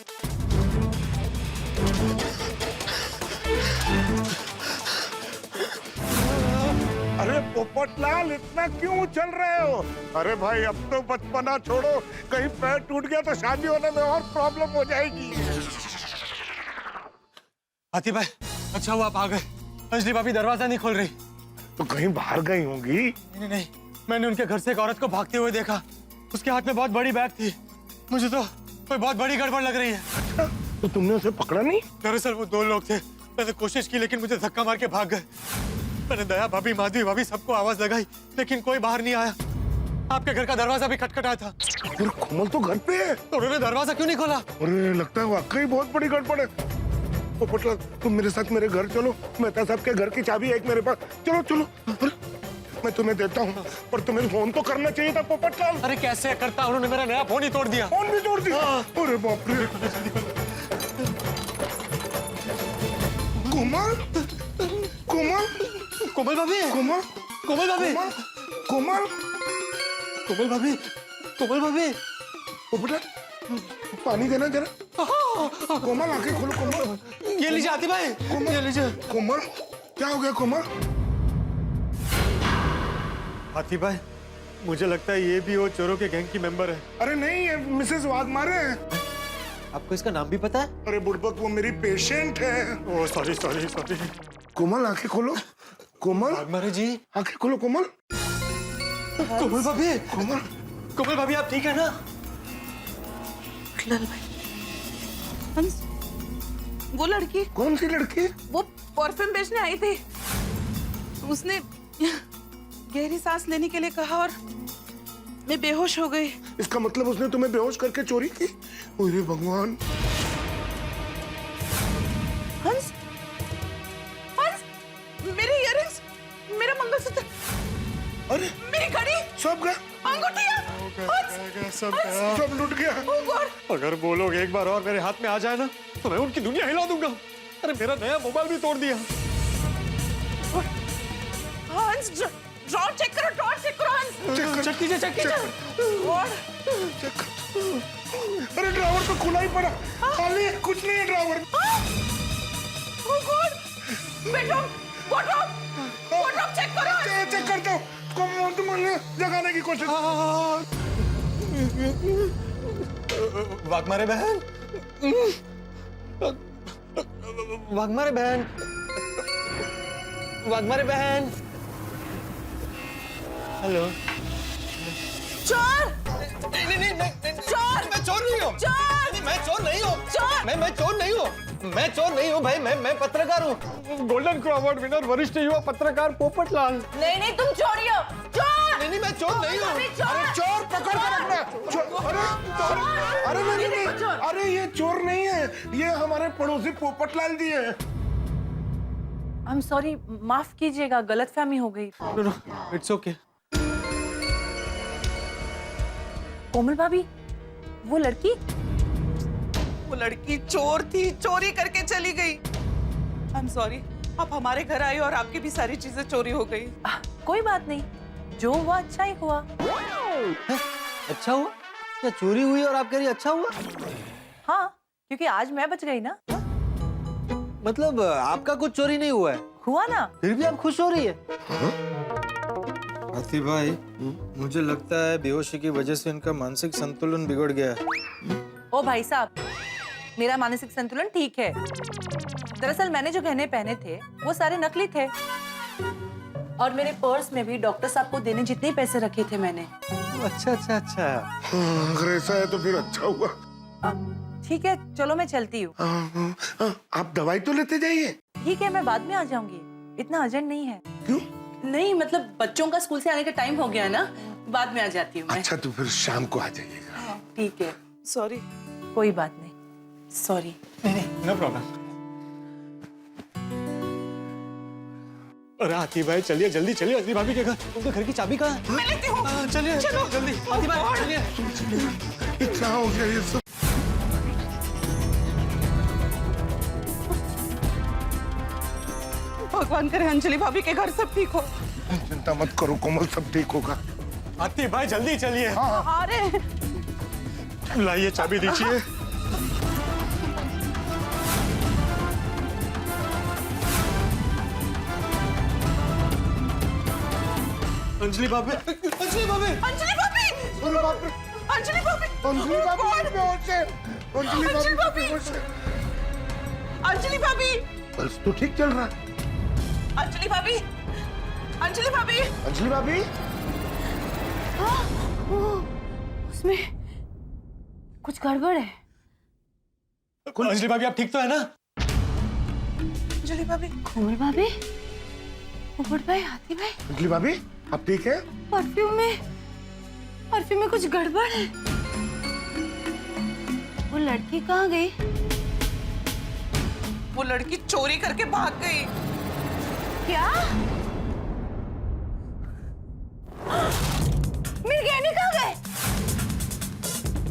अरे पोपटलाल, इतना क्यों उछल रहे हो? अरे भाई, अब तो बचपना छोड़ो, कहीं पैर टूट गया तो शादी होने में और प्रॉब्लम हो जाएगी। हाथी भाई, अच्छा हुआ आप आ गए। अंजलि भाभी दरवाजा नहीं खोल रही। तो कहीं बाहर गई होंगी। नहीं नहीं, मैंने उनके घर से एक औरत को भागते हुए देखा। उसके हाथ में बहुत बड़ी बैग थी। मुझे तो कोई बहुत बड़ी गड़बड़ लग रही है। अच्छा, तो तुमने उसे पकड़ा नहीं? दरअसल वो दो लोग थे, मैंने कोशिश की लेकिन मुझे धक्का मार के भाग गए। मैंने दया भाभी, माधवी भाभी सबको आवाज लगाई लेकिन कोई बाहर नहीं आया। आपके घर का दरवाजा भी खटखटाया था। अरे कोमल तो घर पे है। तो उन्होंने दरवाजा क्यों नहीं खोला? अरे लगता है वाकई बहुत बड़ी गड़बड़ है। पोपटलाल, तुम मेरे साथ मेरे घर चलो। मेहता साहब के घर की चाबी है एक मेरे पास। चलो चलो, अरे मैं तुम्हें देता हूँ, पर तुम्हें फोन तो करना चाहिए था पोपटलाल। अरे कैसे करता, उन्होंने मेरा नया फोन ही तोड़ दिया। फोन भी तोड़ दिया? अरे बाप रे। कोमल, कोमल, कोमल भाभी, कोमल, कोमल भाभी, कोमल, कोमल भाभी, कोमल भाभी। पोपटलाल, पानी देना जरा। कोमल, आंखें खोलो कोमल। ये लीजिए हाथी भाई, ये लीजिए। कोमल, क्या हो गया कोमल? हाथी भाई, मुझे लगता है ये भी वो चोरों के गैंग की मेंबर है। अरे नहीं, ये मिसेस वाघमारे हैं। आपको इसका नाम भी पता है? अरे बुड़बक, वो मेरी पेशेंट है। Oh sorry sorry sorry. Komal, आंखें खोलो। कोमल, वाघमारे जी। आंखें खोलो कोमल। कोमल भाभी, कोमल, कोमल भाभी आप ठीक है ना? पोपटलाल भाई, हंस, वो लड़की, कौन सी लड़की? वो परफ्यूम बेचने आई थी। उसने गहरी सांस लेने के लिए कहा और मैं बेहोश हो गई। इसका मतलब उसने तुम्हें बेहोश करके चोरी की? अरे भगवान। हंस, हंस, मेरे इयररिंग्स, मेरा मंगलसूत्र, अरे मेरी घड़ी, सब गया, अंगूठियां, सब लुट गया। oh God, अगर वो लोग एक बार और मेरे हाथ में आ जाए ना तो मैं उनकी दुनिया हिला दूंगा। अरे मेरा नया मोबाइल भी तोड़ दिया। हंस, ड्रॉर चेक करो, ड्रॉर चेक करो हंस। चेक कीजिए, चेक कीजिए। God, अरे ड्राइवर तो खुला ही पड़ा, खाली है, कुछ नहीं है driver. oh God, bedroom, wardrobe check करो। चेक करता हूँ, तुम्हें जगाने की कोशिश। वाघमारे बहन, वाघमारे बहन, वाघमारे बहन। हेलो। चोर, चोर! मैं चोर नहीं हूँ। चोर! मैं चोर नहीं हूँ। चोर! मैं चोर नहीं हूँ। मैं चोर नहीं हूँ भाई, मैं पत्रकार हूँ। गोल्डन क्रॉ अवार्ड विनर वरिष्ठ युवा पत्रकार पोपटलाल। नहीं तुम चोरी हो, चोर! नहीं मैं चोर नहीं हूँ। अरे चोर पकड़ कर रखना। अरे नहीं, अरे ये चोर नहीं है, ये हमारे पड़ोसी पोपटलाल जी है। I'm sorry, माफ कीजिएगा, गलतफहमी हो गई। No, it's okay. कोमल भाभी, वो लड़की? वो लड़की चोर थी, चोरी करके चली गई। आई एम सॉरी, आप हमारे घर आए और आपकी भी सारी चीजें चोरी हो गई। कोई बात नहीं, जो हुआ अच्छा ही हुआ। अच्छा हुआ? क्या चोरी हुई और आप कह रही अच्छा हुआ? हाँ, क्योंकि आज मैं बच गई ना। मतलब आपका कुछ चोरी नहीं हुआ है? हुआ ना। फिर भी आप खुश हो रही है? हाथी भाई, मुझे लगता है बेहोशी की वजह से इनका मानसिक संतुलन बिगड़ गया है। ओ भाई साहब, मेरा मानसिक संतुलन ठीक है। दरअसल मैंने जो गहने पहने थे वो सारे नकली थे और मेरे पर्स में भी डॉक्टर साहब को देने जितने पैसे रखे थे मैंने। अच्छा। अगर ऐसा है तो फिर अच्छा हुआ। ठीक है, चलो मैं चलती हूँ। आप दवाई तो लेते जाइए। ठीक है, मैं बाद में आ जाऊंगी, इतना अर्जेंट नहीं है। क्यों? नहीं मतलब बच्चों का स्कूल से आने का टाइम हो गया है ना, बाद में आ जाती हूँ मैं। अच्छा तो फिर शाम को आ जाइएगा। ठीक है, सॉरी। कोई बात नहीं, सॉरी। No problem. अरे हाथी भाई चलिए, जल्दी चलिए हाथी भाभी के घर। उनके घर की चाबी कहाँ है? मैं लेती हूँ। चलिए जल्दी हाथी भाई चलिए। इतना हो गया ये सब। भगवान करे अंजलि भाभी के घर सब ठीक हो। चिंता मत करो कोमल, सब ठीक होगा। हाथी भाई जल्दी चलिए। अरे लाइए चाबी दीजिए। अंजलि भाभी, अंजलि भाभी, अंजलि भाभी, अरे बाप रे, अंजलि भाभी, अंजलि भाभी बेहोश है। अंजलि भाभी, अंजलि भाभी, बस तो ठीक चल रहा है। अंजलि भाभी, अंजलि भाभी, अंजलि भाभी, उसमें कुछ गड़बड़ है। अंजलि भाभी आप ठीक तो है ना? अंजलि भाभी, कोमल भाभी, पोपट भाई, हाथी भाई, अंजलि भाभी आप ठीक है? परफ्यूम में कुछ गड़बड़ है। वो लड़की कहाँ गई? वो लड़की चोरी करके भाग गई। क्या? मेरे गहने कहाँ गए?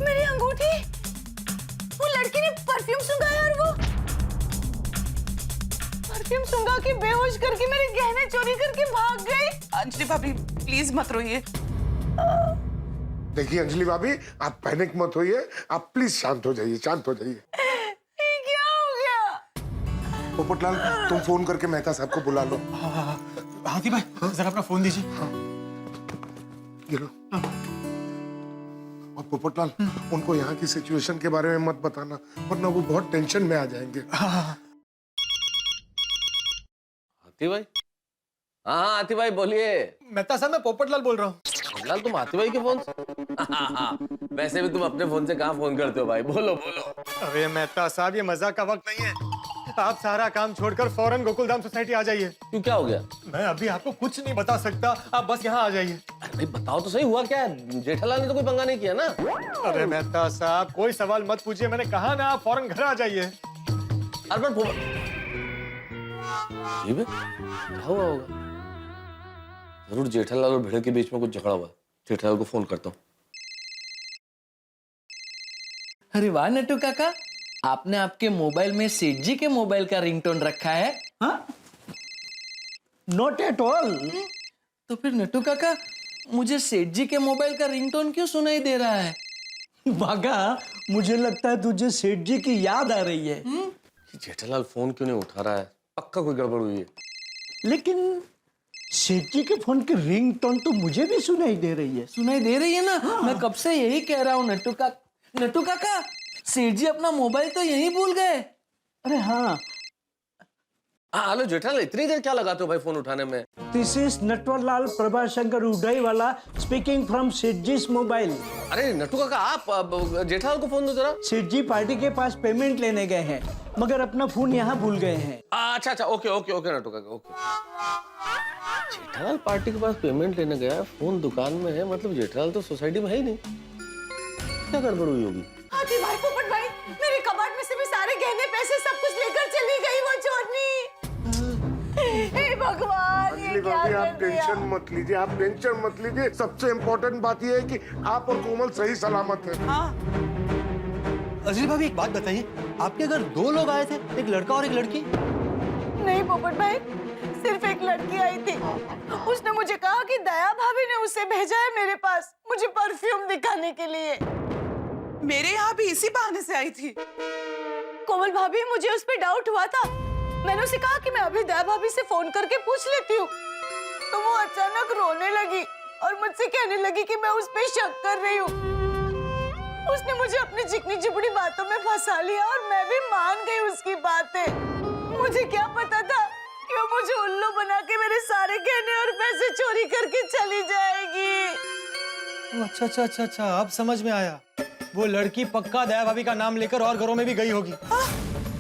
मेरी अंगूठी? वो लड़की ने परफ्यूम सुंघाया और वो परफ्यूम सुंघा के बेहोश करके मेरे गहने चोरी करके भाग गई। अंजलि भाभी प्लीज मत रोइए। देखिए अंजलि भाभी आप पैनिक मत होइए, आप प्लीज शांत हो जाइए, शांत हो जाइए। ये क्या हो गया? पोपटलाल तुम फोन करके मेहता साहब को बुला लो। हाथी भाई जरा अपना फोन दीजिए। ये लो। और पोपटलाल उनको यहाँ की सिचुएशन के बारे में मत बताना, वरना वो बहुत टेंशन में आ जाएंगे। हाथी भाई, हाँ हाथी भाई बोलिए। मेहता साहब मैं पोपटलाल बोल रहा हूँ। फिलहाल तुम आते भाई के फोन से? वैसे भी तुम अपने फोन से कहाँ फोन करते हो भाई, बोलो बोलो। अरे मेहता साहब, ये मजाक का वक्त नहीं है। आप सारा काम छोड़कर फौरन गोकुलधाम सोसाइटी आ जाइए। क्यों, क्या हो गया? मैं अभी आपको कुछ नहीं बता सकता, आप बस यहाँ आ जाइए। अरे भाई बताओ तो सही, हुआ क्या है? जेठालाल ने तो कोई पंगा नहीं किया ना? अरे मेहता साहब, कोई सवाल मत पूछिए, मैंने कहा ना, आप फौरन घर आ जाइए। अरे पर ये बे, क्या हुआ होगा? जरूर जेठालाल और भिड़े के बीच में कुछ झगड़ा हुआ। जेठालाल को फोन करता हूँ। अरे वाह नट्टू काका, आपने आपके मोबाइल में सेठ जी के मोबाइल का रिंगटोन रखा है? हाँ? Not at all. तो फिर नट्टू काका, मुझे सेठ जी के मोबाइल का रिंगटोन क्यों सुनाई दे रहा है? भागा, मुझे लगता है तुझे सेठ जी की याद आ रही है। जेठालाल फोन क्यों नहीं उठा रहा है? पक्का कोई गड़बड़ हुई है। लेकिन सेठ जी के फोन की रिंगटोन तो मुझे भी सुनाई दे रही है। सुनाई दे रही है ना? हाँ। मैं कब से यही कह रहा हूँ नट्टू काका, सेठ जी अपना मोबाइल तो यहीं भूल गए। अरे हाँ। हेलो जेठालाल, इतनी देर क्या लगाते हो भाई फोन उठाने में? This is Natwarlal Prabhashankar Udaiwala speaking from Seth ji mobile. अरे नट्टू काका, आप जेठालाल को फोन दो जरा। सेठ जी पार्टी के पास पेमेंट लेने गए हैं, मगर अपना फोन यहाँ भूल गए हैं। अच्छा, ओके ओके ओके नट्टू काका, ओके। जेठालाल पार्टी के पास पेमेंट लेने गया है, फोन दुकान में है, मतलब जेठालाल तो सोसाइटी में है ही नहीं। क्या गड़बड़ हुई होगी? आदि भाई, पोपट भाई, मेरे कबाड़ में से भी सारे गहने पैसे सब कुछ लेकर चली गई वो चोरनी। हे भगवान, ये क्या भाभी, आप कर दिया? टेंशन मत लीजिए, आप टेंशन मत लीजिए। सबसे इम्पोर्टेंट बात यह है कि आप और कोमल सही सलामत है। हाँ, अजली भाभी, एक बात बताइए, आपके घर दो लोग आए थे, एक लड़का और एक लड़की? नहीं पोपट भाई, सिर्फ एक लड़की आई थी। उसने मुझे कहा कि दया भाभी ने उसे भेजा है मेरे पास, मुझे परफ्यूम दिखाने के लिए। मेरे यहाँ भी इसी बहाने से आई थी। कोमल भाभी, मुझे उस पे डाउट हुआ था। मैंने उसे कहा कि मैं अभी दया भाभी से फोन करके पूछ लेती हूँ, तो वो अचानक रोने लगी और मुझसे कहने लगी कि मैं उस पे शक कर रही हूँ। उसने मुझे अपनी चिकनी चिपड़ी बातों में फंसा लिया और मैं भी मान गई उसकी बातें। मुझे क्या पता था कि वो मुझे उल्लू बना के मेरे सारे गहने और पैसे चोरी करके चली जाएगी। अच्छा, अब समझ में आया। वो लड़की पक्का दया भाभी का नाम लेकर और घरों में भी गई होगी।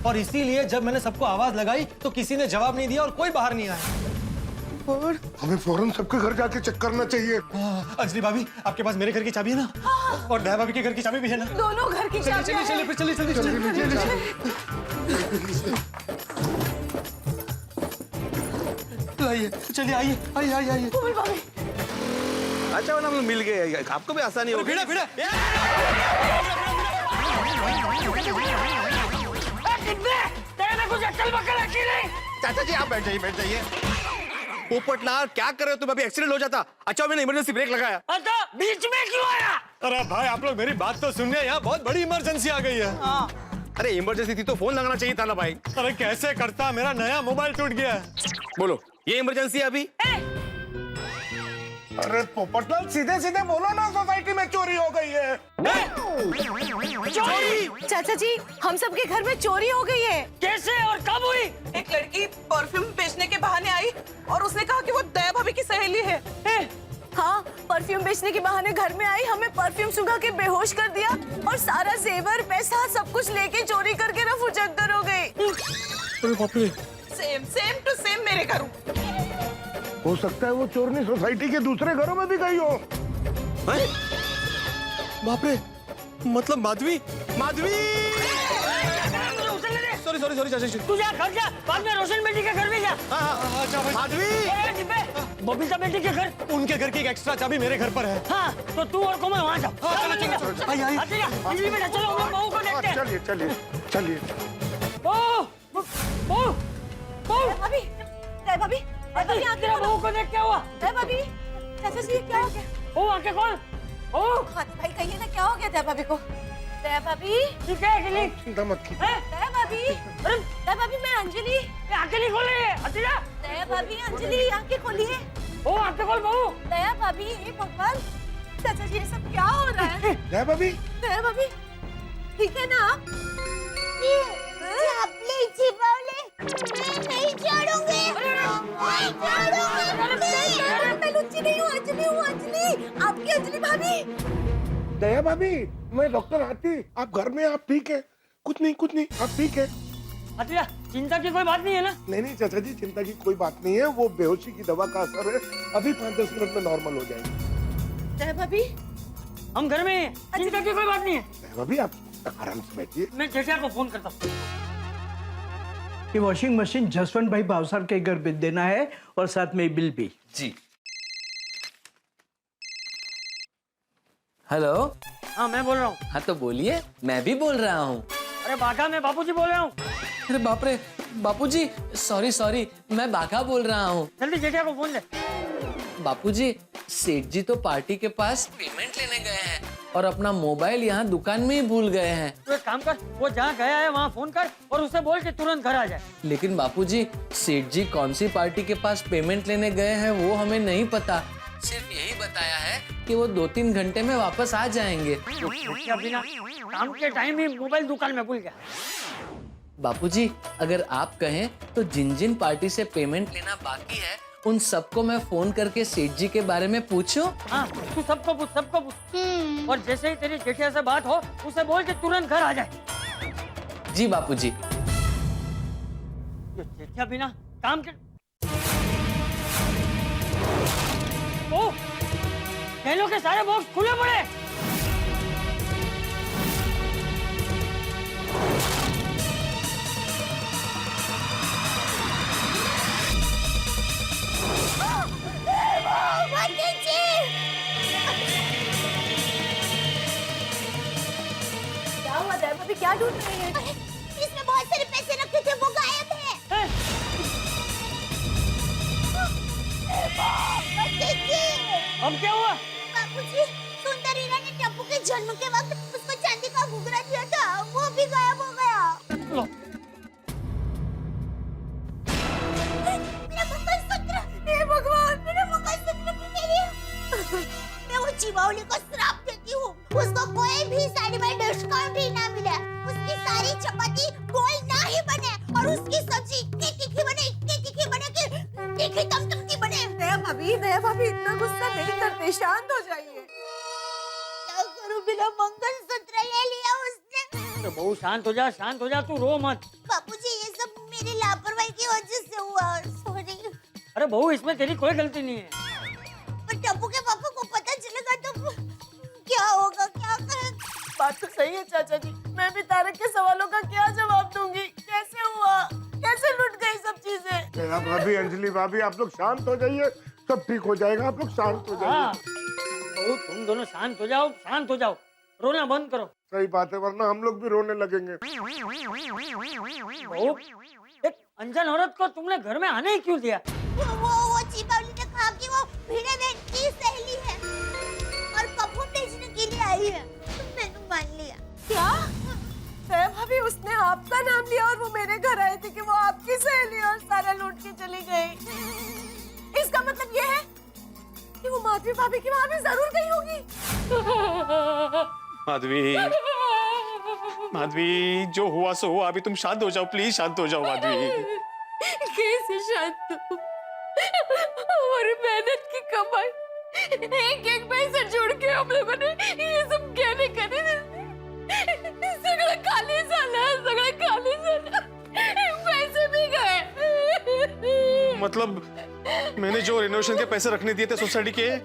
और इसीलिए जब मैंने सबको आवाज लगाई तो किसी ने जवाब नहीं दिया और कोई बाहर नहीं आया। और हमें फौरन सबके घर जाके चेक करना चाहिए। अंजलि भाभी, आपके पास मेरे घर की चाबी है ना? और दया भाभी के घर की चाबी भी है ना? दोनों घर की चाबियां हैं। लाइए, चलिए, आइए। कोमल भाभी, अच्छा, हम लोग मिल गए, आपको भी आसानी होगी। भिड़ा। चाचा जी, आप बैठ जाइए। पोपटलाल, क्या कर रहे हो तुम? अभी एक्सीडेंट हो जाता। अच्छा, मैंने इमरजेंसी ब्रेक लगाया। बीच में क्यों आया? अरे भाई, आप लोग मेरी बात तो सुनिए, यहाँ बहुत बड़ी इमरजेंसी आ गई है। हाँ। अरे इमरजेंसी थी तो फोन लगाना चाहिए था ना भाई। अरे कैसे करता, मेरा नया मोबाइल टूट गया। बोलो, ये इमरजेंसी है अभी? अरे पोपटलाल, सीधे सीधे बोलो ना, सोसाइटी में चोरी हो गई है। चोरी? चाचा जी, हम सबके घर में चोरी हो गई है। कैसे और कब हुई? एक लड़की परफ्यूम बेचने के बहाने आई और उसने कहा कि वो दया भाभी की सहेली है। हाँ, परफ्यूम बेचने के बहाने घर में आई, हमें परफ्यूम सुंघा के बेहोश कर दिया और सारा जेवर पैसा सब कुछ लेके चोरी करके रफू चक्कर हो गई। अरे बाप रे। सेम टू सेम मेरे घर। हो सकता है वो चोरनी सोसाइटी के दूसरे घरों में भी गई हो। बाप रे, मतलब माधवी। सॉरी चाचा जी। तू जा घर जा, बाद में रोशन बेटी के घर में जा। अच्छा भाई। माधवी, बबीता बेटी के घर। उनके घर की एक एक्स्ट्रा चाबी मेरे घर पर है। हाँ, तो तू और कोमल वहाँ जाओ। चलो। आइए। अंजलि बेटा, चलो हम लोग बहू को देखते हैं। चलिए। भाभी, तेरा बहू को देख क्या हुआ? भाभी, चाचा जी, क्या हो गया? ओ आके कौन? ओ भाई, कहिए ना, क्या हो गया दया भाभी को? दया भाभी, ठीक है अकेली। चिंता मत कीजिए। दया भाभी, दया भाभी, मैं अंजलि। अकेली खोले अतिया। दया भाभी, अंजलि, आंखें खोलिए। ओ आके खोल बहू। दया भाभी, हे भगवान, चाचा जी, ये सब क्या हो रहा है? दया भाभी, ठीक है ना आप? आपने छिपावले, मैं नहीं छोड़ूंगी। मैं लुच्ची नहीं हूँ, अंजलि हूँ, अंजलि। आपकी अंजलि भाभी। दया भाभी, मैं डॉक्टर आती, आप घर में, आप ठीक है? कुछ नहीं, आप ठीक है? अच्छा, चिंता की कोई बात नहीं है ना? नहीं चाचा जी, चिंता की कोई बात नहीं है, वो बेहोशी की दवा का असर है, अभी 5-10 मिनट में नॉर्मल हो जाएगी। दया भाभी, हम घर में हैं, चिंता की कोई बात नहीं है। दया भाभी, आप आराम से बैठिए। मैं जेठा को फोन करता हूँ। ये वॉशिंग मशीन जसवंत भाई भावसार के घर भेज देना है और साथ में बिल भी। जी। हेलो। हाँ, मैं बोल रहा हूँ। हाँ तो बोलिए, मैं भी बोल रहा हूँ। अरे बाघा, मैं बापूजी बोल रहा हूँ। अरे बाप रे, बापूजी, सॉरी, मैं बाघा बोल रहा हूँ। जल्दी जेठा को फोन ले। बापूजी, सेठ जी तो पार्टी के पास पेमेंट लेने गए हैं और अपना मोबाइल यहाँ दुकान में ही भूल गए हैं। तो एक काम कर, वो जहाँ गया है वहाँ फोन कर और उसे बोल के तुरंत घर आ जाए। लेकिन बापूजी, सेठ जी कौन सी पार्टी के पास पेमेंट लेने गए हैं वो हमें नहीं पता। सिर्फ यही बताया है कि वो 2-3 घंटे में वापस आ जाएंगे। क्या बिना काम के टाइम ही मोबाइल दुकान में भूल गया। बापूजी, अगर आप कहें तो जिन पार्टी से पेमेंट लेना बाकी है उन सबको मैं फोन करके सेठ जी के बारे में पूछूं? हाँ, तू सबको पूछ। और जैसे ही तेरी जेठिया से बात हो उसे बोल के तुरंत घर आ जाए। जी बापूजी। ये जेठिया बिना काम के ओ, खेलों के सारे बॉक्स खुले पड़े। क्या हुआ दया भाभी, क्या ढूंढ रही है? इसमें बहुत सारे पैसे रखे थे, वो गायब है। अब क्या हुआ? बापूजी, सुंदर हीरा ने टप्पू के जन्म के वक्त उसको चांदी का घुघरा दिया था, वो भी गायब हो गया। लो। मेरा मंगलसूत्र, हे भगवान, मेरा मंगलसूत्र भी नहीं। मैं वो चिवावली को श्राप देती हूँ, उसको कोई भी साड़ी में डिस्काउंट ही ना मिले, उसकी सारी चपाती गोल ना ही बने और उसकी सब्जी तीखी बने कि तीखी तमतम की बने। दया भाभी इतना गुस्सा नहीं करते, शांत हो जाइए। क्या करूं, बिना मंगलसूत्र ले लिया उसने। तो बहुत शांत हो जा, तू रो मत। बापूजी, ये सब मेरी लापरवाही की वजह से हुआ, सॉरी। अरे बहू, इसमें तेरी कोई गलती नहीं है। पर टप्पू के पापा को पता चलेगा तो क्या होगा, क्या करें? बात तो सही है चाचा जी, मैं भी तारक के सवालों का क्या जवाब दूंगी? कैसे हुआ, कैसे लुट गई सब चीजें? दया भाभी, अंजलि भाभी, आप लोग शांत हो जाइए, सब ठीक हो जाएगा, आप लोग शांत हो हाँ, जाइए। बहू तुम दोनों शांत हो जाओ, रोना बंद करो। सही बात है, वरना हम लोग भी रोने लगेंगे। बहू, एक अनजान औरत को तुमने घर में आने ही क्यों दिया? वो चिपावली ने कहा कि वो भिड़े बहन की सहेली है और परफ्यूम बेचने के लिए आई है, तो मैंने मान लिया। क्या? दया भाभी, उसने आपका नाम लिया और वो मेरे घर आए थे कि वो आपकी सहेली और सारा लूट के चली गई। इसका मतलब ये है कि वो माधवी भाभी की वहां भी जरूर गई होगी। माधवी, जो हुआ सो हुआ, अभी तुम शांत हो जाओ, प्लीज शांत हो जाओ माधवी। कैसे शांत हूँ? हमारी मेहनत की कमाई, एक पैसा जोड़ के हम लोगों ने ये सब कहने करे, सगळं खाली झाला, पैसे भी गए। मतलब मैंने जो रेनोवेशन के पैसे रखने दिए थे सोसाइटी के, अरे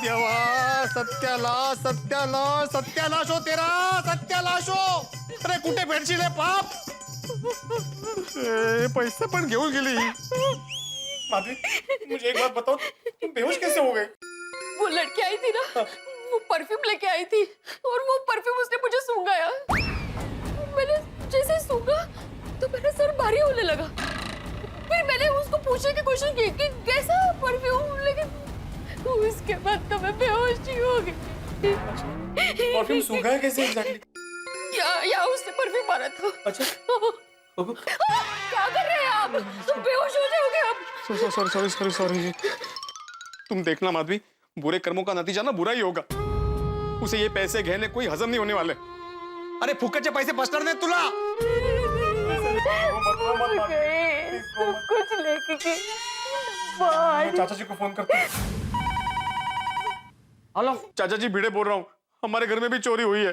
देवा, सत्यानाश हो तेरा, सत्यानाश हो। अरे कुठे भेटशील हे पाप? पैसे पण घेऊन गेली। माधवी, मुझे एक बात बताओ, तुम बेहोश कैसे हो गए? वो लड़की आई थी ना, वो परफ्यूम लेके आई थी और वो परफ्यूम उसने मुझे सूंघाया। मैंने जैसे सूंघा तो मेरा सर भारी होने लगा। फिर मैंने उसको पूछने की कोशिश की कि कैसा परफ्यूम, लेकिन उसके बाद तो मैं बेहोश ही हो गई। परफ्यूम सूंघा है कैसे एग्जैक्टली? या उसने परफ्यूम मारा था। अच्छा। क्या कर रहे हैं आप? तुम बेहोश हो जाओगे आप। सॉरी। तुम देखना माधवी, बुरे कर्मों का नतीजा ना बुरा ही होगा। उसे ये पैसे गहने कोई हजम नहीं होने वाले। अरे फुकटचे पैसे बचणार नाही तुला। कुछ लेके चाचा जी को फोन करते हैं। हेलो, चाचा जी भिड़े बोल रहा हूँ, हमारे घर में भी चोरी हुई है।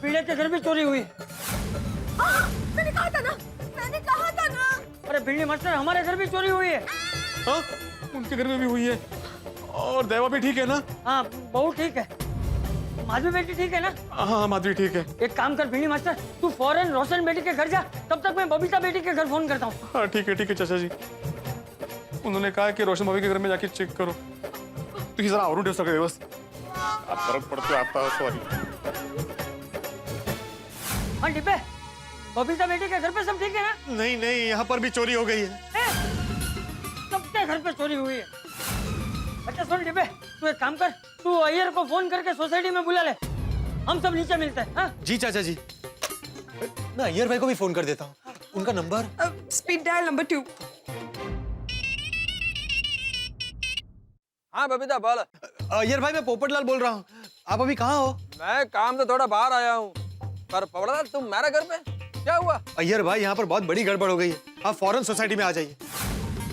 पीड़े के घर भी चोरी हुई। मैंने कहा था ना, मैंने कहा था ना। अरे भिंडी मास्टर, हमारे घर भी चोरी हुई है। हाँ, उनके घर में भी हुई है। और देवा भी ठीक है ना? हाँ, बहुत ठीक है। माधवी बेटी ठीक है ना? हाँ, माधवी ठीक है। एक काम कर भिंडी मास्टर, तू फौरन रोशन बेटी के घर जा, तब तक मैं बबीता बेटी के घर फोन करता हूँ। हाँ ठीक है चाचा जी। उन्होंने कहा कि रोशन भाभी के घर में जाके चेक करो। तो जरा और टेस्ट कर बस। आप फर्क पड़ते आता है, सॉरी। हाँ डिब्बे, बबीता बेटी के घर पे सब ठीक है ना? नहीं नहीं, यहाँ पर भी चोरी हो गई है। सबके घर पे चोरी हुई है। अच्छा सुन डिब्बे, तू एक काम कर, तू अय्यर को फोन करके सोसाइटी में बुला ले, हम सब नीचे मिलते हैं। हाँ? जी चाचा जी। मैं अय्यर भाई को भी फोन कर देता हूँ। उनका नंबर स्पीड डायल नंबर 2। हाँ बबीता बोल। अय्यर भाई, मैं पोपटलाल बोल रहा हूँ। आप अभी कहाँ हो? मैं काम से थोड़ा बाहर आया हूँ, पर पोपटलाल तुम मेरे घर पे क्या हुआ? अय्यर भाई, यहाँ पर बहुत बड़ी गड़बड़ हो गई है। आप फौरन सोसाइटी में आ जाइए।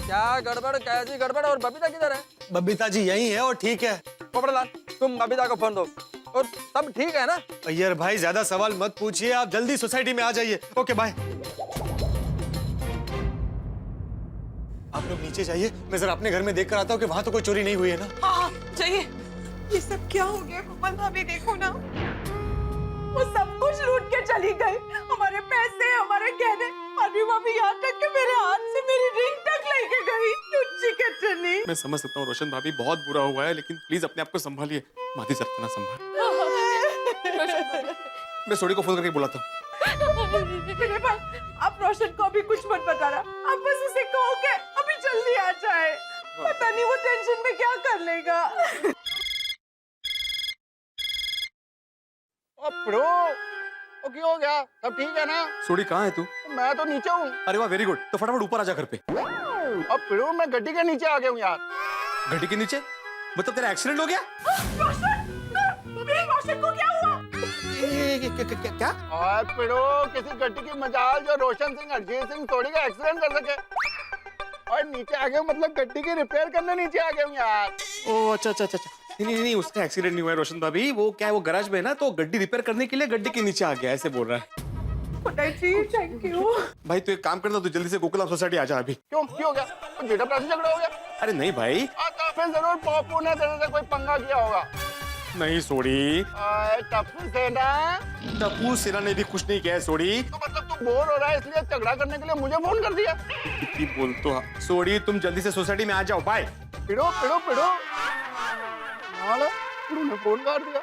क्या गड़बड़, कैसी गड़बड़? और बबीता किधर है? बबीता जी यही है और ठीक है। पोपटलाल तुम बबीता को फोन दो। और सब ठीक है ना? अय्यर भाई, ज्यादा सवाल मत पूछिए, आप जल्दी सोसाइटी में आ जाइए। Okay bye. आप लोग नीचे जाइए, मैं जरा अपने घर में देख कर आता हूँ कि वहाँ तो कोई चोरी नहीं हुई है ना। हाँ चाहिए। ये सब क्या हो गया कोमल भाभी? देखो ना, वो सब कुछ लूट के चली गई, हमारे पैसे, हमारे गहने। माधवी भाभी यहाँ तक कि मेरे हाथ से मेरी रिंग तक लेके गई। लुच्ची कटनी। मैं समझ सकता हूँ रोशन भाभी, बहुत बुरा हुआ है, लेकिन प्लीज अपने आप को संभालिए। माधी जरा इतना संभाल। मैं सोडी को फोन करके बुलाता हूँ। मेरे भाई, आप रोशन को अभी कुछ मत बताना, आप बस उसे कहो कि अभी जल्दी आ जाए। पता नहीं वो टेंशन में क्या कर लेगा। ओ क्यों हो गया? सब ठीक है ना? सोडी कहाँ है तू? मैं तो नीचे हूँ। अरे वाह, वेरी गुड। तो फटाफट ऊपर आजा घर पे। अब फिर मैं गड्डी के नीचे आ गया हूँ यार। गड्डी के नीचे? मतलब तेरा एक्सीडेंट हो गया? रोशन को क्या हुआ? क्या? और पिड़ो, किसी गड्डी की मजाल जो रोशन सिंह, अरिजीत सिंह थोड़ी का एक्सीडेंट कर सके। और नीचे आ गया मतलब गड्डी की रिपेयर करने नीचे आ गया हूँ यार। ओ अच्छा। नहीं, उसका एक्सीडेंट नहीं हुआ है रोशन भाभी। वो क्या है, वो गैराज में है ना, तो गड्डी रिपेयर करने के लिए गड्डी के नीचे आ गया, ऐसे बोल रहा है। Thank you. भाई तू एक काम करना, तू जल्दी से गोकुलम सोसाइटी आ जा अभी। क्यों हो गया? कुछ झगड़ा प्यासी झगड़ा हो गया? अरे नहीं भाई। तो फिर जरूर पप्पू ने तेरे से कोई पंगा किया होगा। नहीं सोडी। टप्पू सेना? टप्पू सेना ने भी कुछ नहीं किया है सोडी। तो मतलब तू बोर हो रहा है इसलिए झगड़ा करने के लिए मुझे फोन कर दिया? कितनी बोल तो सोडी, तुम जल्दी से सोसाइटी में आ जाओ। बाय। पिड़ो। ने फोन कर दिया।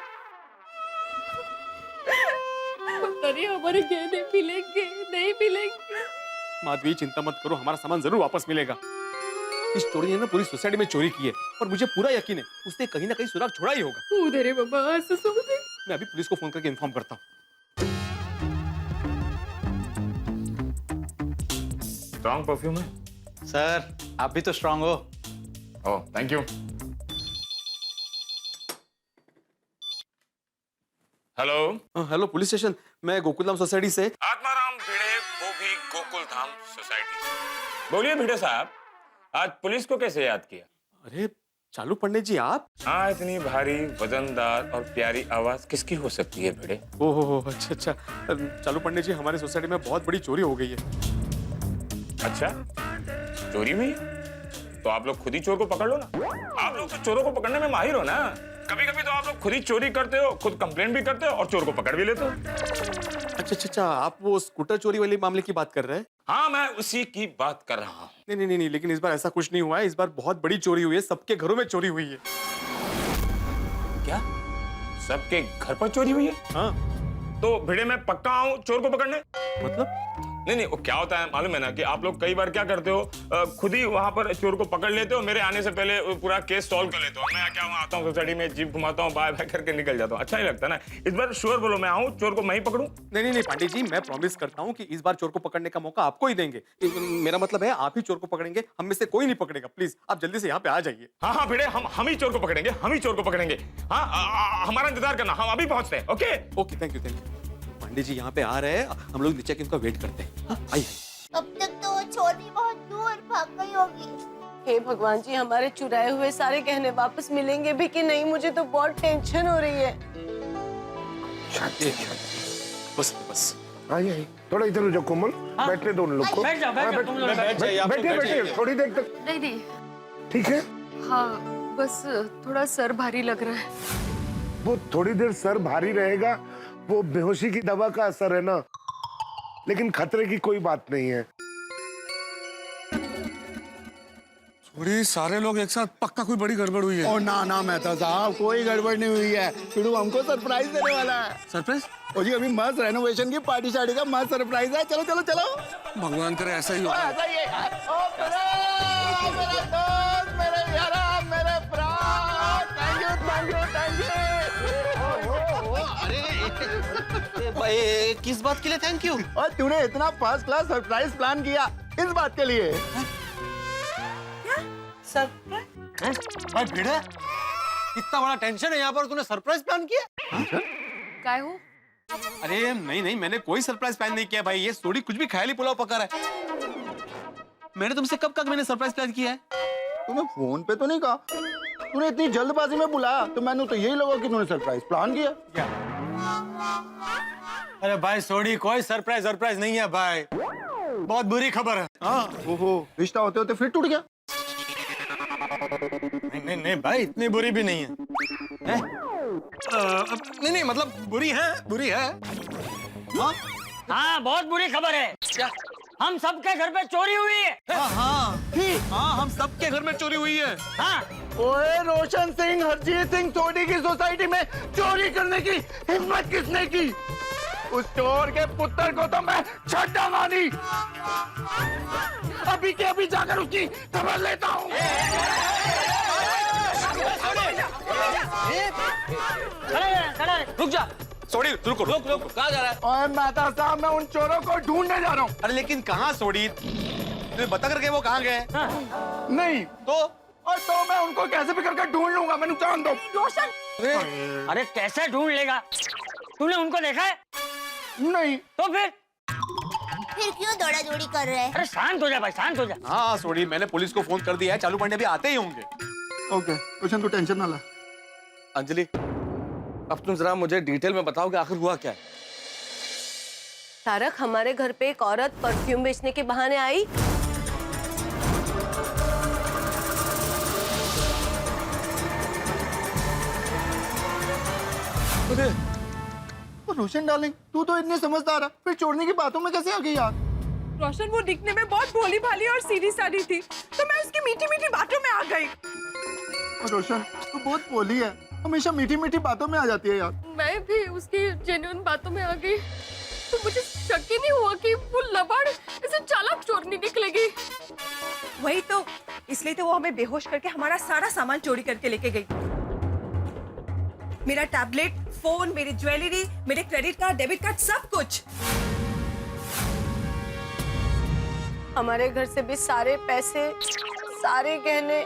अरे हमारे गहने मिलेंगे नहीं मिलेंगे? माधवी चिंता मत करो, हमारा सामान जरूर वापस मिलेगा। इस चोरी ने ना पूरी सोसाइटी में चोरी की है और मुझे पूरा यकीन है उसने कहीं ना कहीं सुराग छोड़ा ही होगा। उधर है बाबा, मैं अभी पुलिस को फोन करके इन्फॉर्म करता हूँ। स्ट्रॉन्ग परफ्यूम है सर, आप भी तो स्ट्रांग हो। Oh thank you. Hello police station, मैं गोकुलधाम सोसाइटी से आत्माराम भिड़े, वो भी गोकुलधाम सोसाइटी से। बोलिए भिड़े साहब, आज पुलिस को कैसे याद किया? अरे चालू पंडित जी आप? हाँ, इतनी भारी वजनदार और प्यारी आवाज किसकी हो सकती है भिड़े? ओहो अच्छा। चालू पंडित जी, हमारे सोसाइटी में बहुत बड़ी चोरी हो गई है। अच्छा, चोरी हुई? तो आप लोग खुद ही चोर को पकड़ लो ना। आप लोग तो चोरों को पकड़ने में माहिर हो ना। कभी कभी तो आप लोग खुद ही चोरी करते हो, खुद कंप्लेंट भी करते हो और चोर को पकड़ भी लेते हो। अच्छा, आप वो स्कूटर चोरी वाले मामले की बात कर रहे हैं? हाँ, मैं उसी की बात कर रहा हूँ। नहीं, लेकिन इस बार ऐसा कुछ नहीं हुआ है। इस बार बहुत बड़ी चोरी हुई है, सबके घरों में चोरी हुई है। क्या? सबके घर पर चोरी हुई है? हाँ। तो भिड़े मैं पक्का आऊं चोर को पकड़ने? मतलब? नहीं, वो क्या होता है मालूम है ना कि आप लोग कई बार क्या करते हो, खुद ही वहां पर चोर को पकड़ लेते हो, मेरे आने से पहले पूरा केस सॉल्व कर लेते हो। मैं क्या वहां आता हूँ सोसाइटी में, जीप घुमाता हूँ, बाय बाय करके निकल जाता हूँ। अच्छा नहीं लगता ना। इस बार श्योर बोलो, मैं आऊँ चोर को मैं ही पकड़ूं? नहीं पांडे जी, मैं प्रॉमिस करता हूँ कि इस बार चोर को पकड़ने का मौका आपको ही देंगे। मेरा मतलब है आप ही चोर को पकड़ेंगे, हम में से कोई नहीं पकड़ेगा। प्लीज आप जल्दी से यहाँ पे आ जाइए। हाँ भिड़े, हम ही चोर को पकड़ेंगे, हम ही चोर को पकड़ेंगे। हाँ, हमारा इंतजार करना, हम अभी पहुंचते हैं। Okay thank you. Pandey ji यहाँ पे आ रहे हैं, हम लोग नीचे उनका वेट करते हैं। आइए। अब तक तो छोटी बहुत दूर भाग गई होगी। हे भगवान जी, हमारे चुराए हुए सारे गहने वापस मिलेंगे भी कि नहीं? मुझे तो बहुत टेंशन हो रही है। बस बस आइए थोड़ा इधर हो जाओ कोमल, बैठने दो उन लोग को। बैठ जाओ, बैठ जाओ, तुम लोग बैठ जाओ। बैठिए बैठिए थोड़ी देर तक। नहीं नहीं, ठीक है, हाँ बस थोड़ा सर भारी लग रहा है। वो थोड़ी देर सर भारी रहेगा, वो बेहोशी की दवा का असर है ना, लेकिन खतरे की कोई बात नहीं है। थोड़ी सारे लोग एक साथ, पक्का कोई बड़ी गड़बड़ हुई है। ओ ना ना मेहता साहब, कोई गड़बड़ नहीं हुई है। फिर हमको सरप्राइज देने वाला है। सरप्राइज? ओ जी अभी मस्त रेनोवेशन की पार्टी शार्टी का मस्त सरप्राइज है। चलो चलो चलो। भगवान करे ऐसा ही हो। ऐसा ही है। ओ मेरे दोस्त, मेरे यारा, मेरे प्राण, thank you thank you thank you. भाई किस बात के लिए थैंक यू? और तूने इतना फर्स्ट क्लास सरप्राइज प्लान किया इस बात के लिए। भाई भिड़े, इतना बड़ा टेंशन है यहाँ पर, तूने सरप्राइज प्लान किया? काय हो? अरे नहीं नहीं, मैंने कोई सरप्राइज प्लान नहीं किया भाई। ये सोडी कुछ भी ख्याली पुलाव पका रहा है। मैंने तुमसे कब कहा मैंने सरप्राइज प्लान किया है? तूने फोन पे तो नहीं कहा? तूने इतनी जल्दबाजी में बुलाया तो मैंने तो यही लगा कि तूने सरप्राइज प्लान किया। क्या? अरे भाई सोडी, कोई सरप्राइज नहीं है भाई। बहुत बुरी खबर है। हाँ। ओहो, रिश्ता होते होते फिर टूट गया। नहीं भाई, इतनी बुरी भी नहीं है, नहीं मतलब बुरी है। हाँ बहुत बुरी खबर है। क्या? हम सबके घर पे चोरी हुई है। हाँ, हम सबके घर में चोरी हुई है। हाँ ओए रोशन सिंह, हरजीत सिंह सोडी की सोसाइटी में चोरी करने की हिम्मत किसने की? उस चोर के पुत्र को तो मैं छड्डा मानी। अभी के अभी जाकर उसकी खबर लेता हूँ। रुक जा। सोडी रुको, रुक कहाँ जा रहा है? ओए मेहता साहब, मैं उन चोरों को ढूंढने जा रहा हूँ। अरे लेकिन कहाँ सोडी? तुम्हें बता करके वो कहाँ गए? नहीं तो और तो मैं उनको कैसे भी करके ढूंढ लूंगा। मैंने जान दो। रोशन, अरे कैसे ढूंढ लेगा? तूने उनको देखा है? नहीं। तो फिर क्यों दौड़ा दौड़ी कर रहे हैं? अरे शांत हो जा भाई, शांत हो जा। हाँ सोडी, मैंने पुलिस को फोन कर दिया है। चालू पांडे भी आते ही होंगे। ओके रोशन, तू टेंशन ना ला। अंजलि, अब तुम जरा मुझे डिटेल में बताओ कि आखिर हुआ क्या है। तारक, हमारे घर पे एक औरत परफ्यूम बेचने के बहाने आई। रोशन डार्लिंग, तू तो इतनी समझदार है, फिर चोरने की बातों में कैसे आ गई यार? रोशन वो दिखने में बहुत भोली भाली और सीधी सादी थी, तो मैं उसकी मीठी मीठी बातों में आ गई। रोशन, तू बहुत भोली है, हमेशा मीठी मीठी बातों में आ जाती है यार। मैं भी उसकी जेन्युइन बातों में आ गई, तो मुझे शक ही नहीं हुआ कि वो लबाड़ ऐसे चालाक चोरनी निकलेगी। वही तो, इसलिए तो वो हमें बेहोश करके हमारा सारा सामान चोरी करके लेके गई। मेरा टैबलेट, फोन, मेरी ज्वेलरी, मेरे क्रेडिट कार्ड, डेबिट कार्ड, सब कुछ। हमारे घर से भी सारे पैसे, सारे गहने,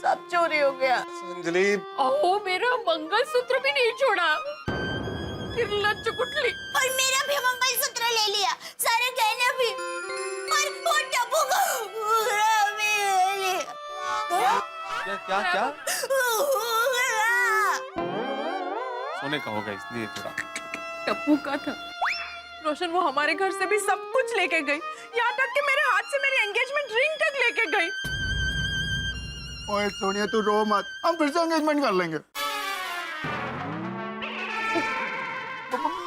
सब चोरी हो गया। अंजलि, ओह, मेरा मंगलसूत्र भी नहीं छोड़ा। निर्लज्ज कुटली। और मेरा भी मंगलसूत्र ले लिया, सारे गहने भी, और वो टप्पू का घूंघरा भी ले लिया। क्या? सोने का होगा इसलिए थोड़ा। टप्पू का था। रोशन वो हमारे घर से भी सब कुछ लेके गई, यहाँ तक कि मेरे हाथ से मेरी एंगेजमेंट रिंग तक लेके गई। ओए सोनिया, तू रो मत, हम फिर से एंगेजमेंट कर लेंगे।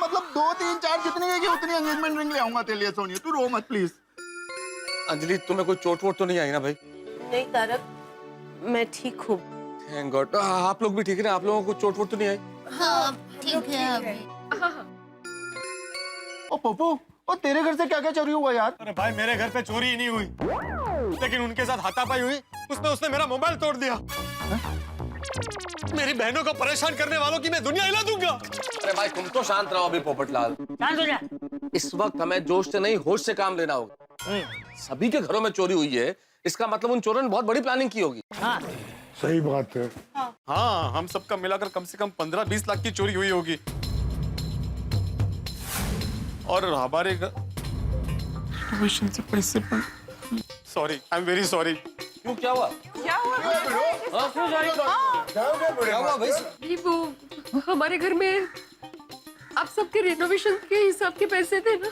मतलब 2, 3, 4 जितनी है कि उतनी एंगेजमेंट रिंग ले आऊंगा तेरे लिए। सोनिया तू रो मत प्लीज। अंजलि, तुम्हें कोई चोट वोट तो नहीं आई ना भाई? नहीं तारक, मैं ठीक हूँ। Thank God. आप लोग भी ठीक है ना? आप लोगों को चोट वोट तो नहीं आई? हाँ ठीक है अभी। ओ पप्पू, ओ तेरे घर से क्या क्या चोरी हुआ यार? अरे भाई, मेरे घर पे चोरी ही नहीं हुई, लेकिन उनके साथ हाथापाई हुई। उसने मेरा मोबाइल तोड़ दिया। मेरी बहनों को परेशान करने वालों की मैं दुनिया हिला दूंगा। अरे भाई तुम तो शांत रहो अभी पोपटलाल। शांत हो जा। इस वक्त हमें जोश से नहीं होश से काम लेना होगा। सभी के घरों में चोरी हुई है, इसका मतलब उन चोरों ने बहुत बड़ी प्लानिंग की होगी। हाँ सही बात है। हाँ, हम सबका मिलाकर कम से कम 15-20 लाख की चोरी हुई होगी। और हमारे घर से पैसे sorry, I am very sorry. क्यों, क्या हुआ? क्या हुआ? हाँ? क्यों सॉरी? क्या हुआ भाई? जी वो हमारे घर में आप सबके रेनोवेशन के हिसाब के पैसे थे ना,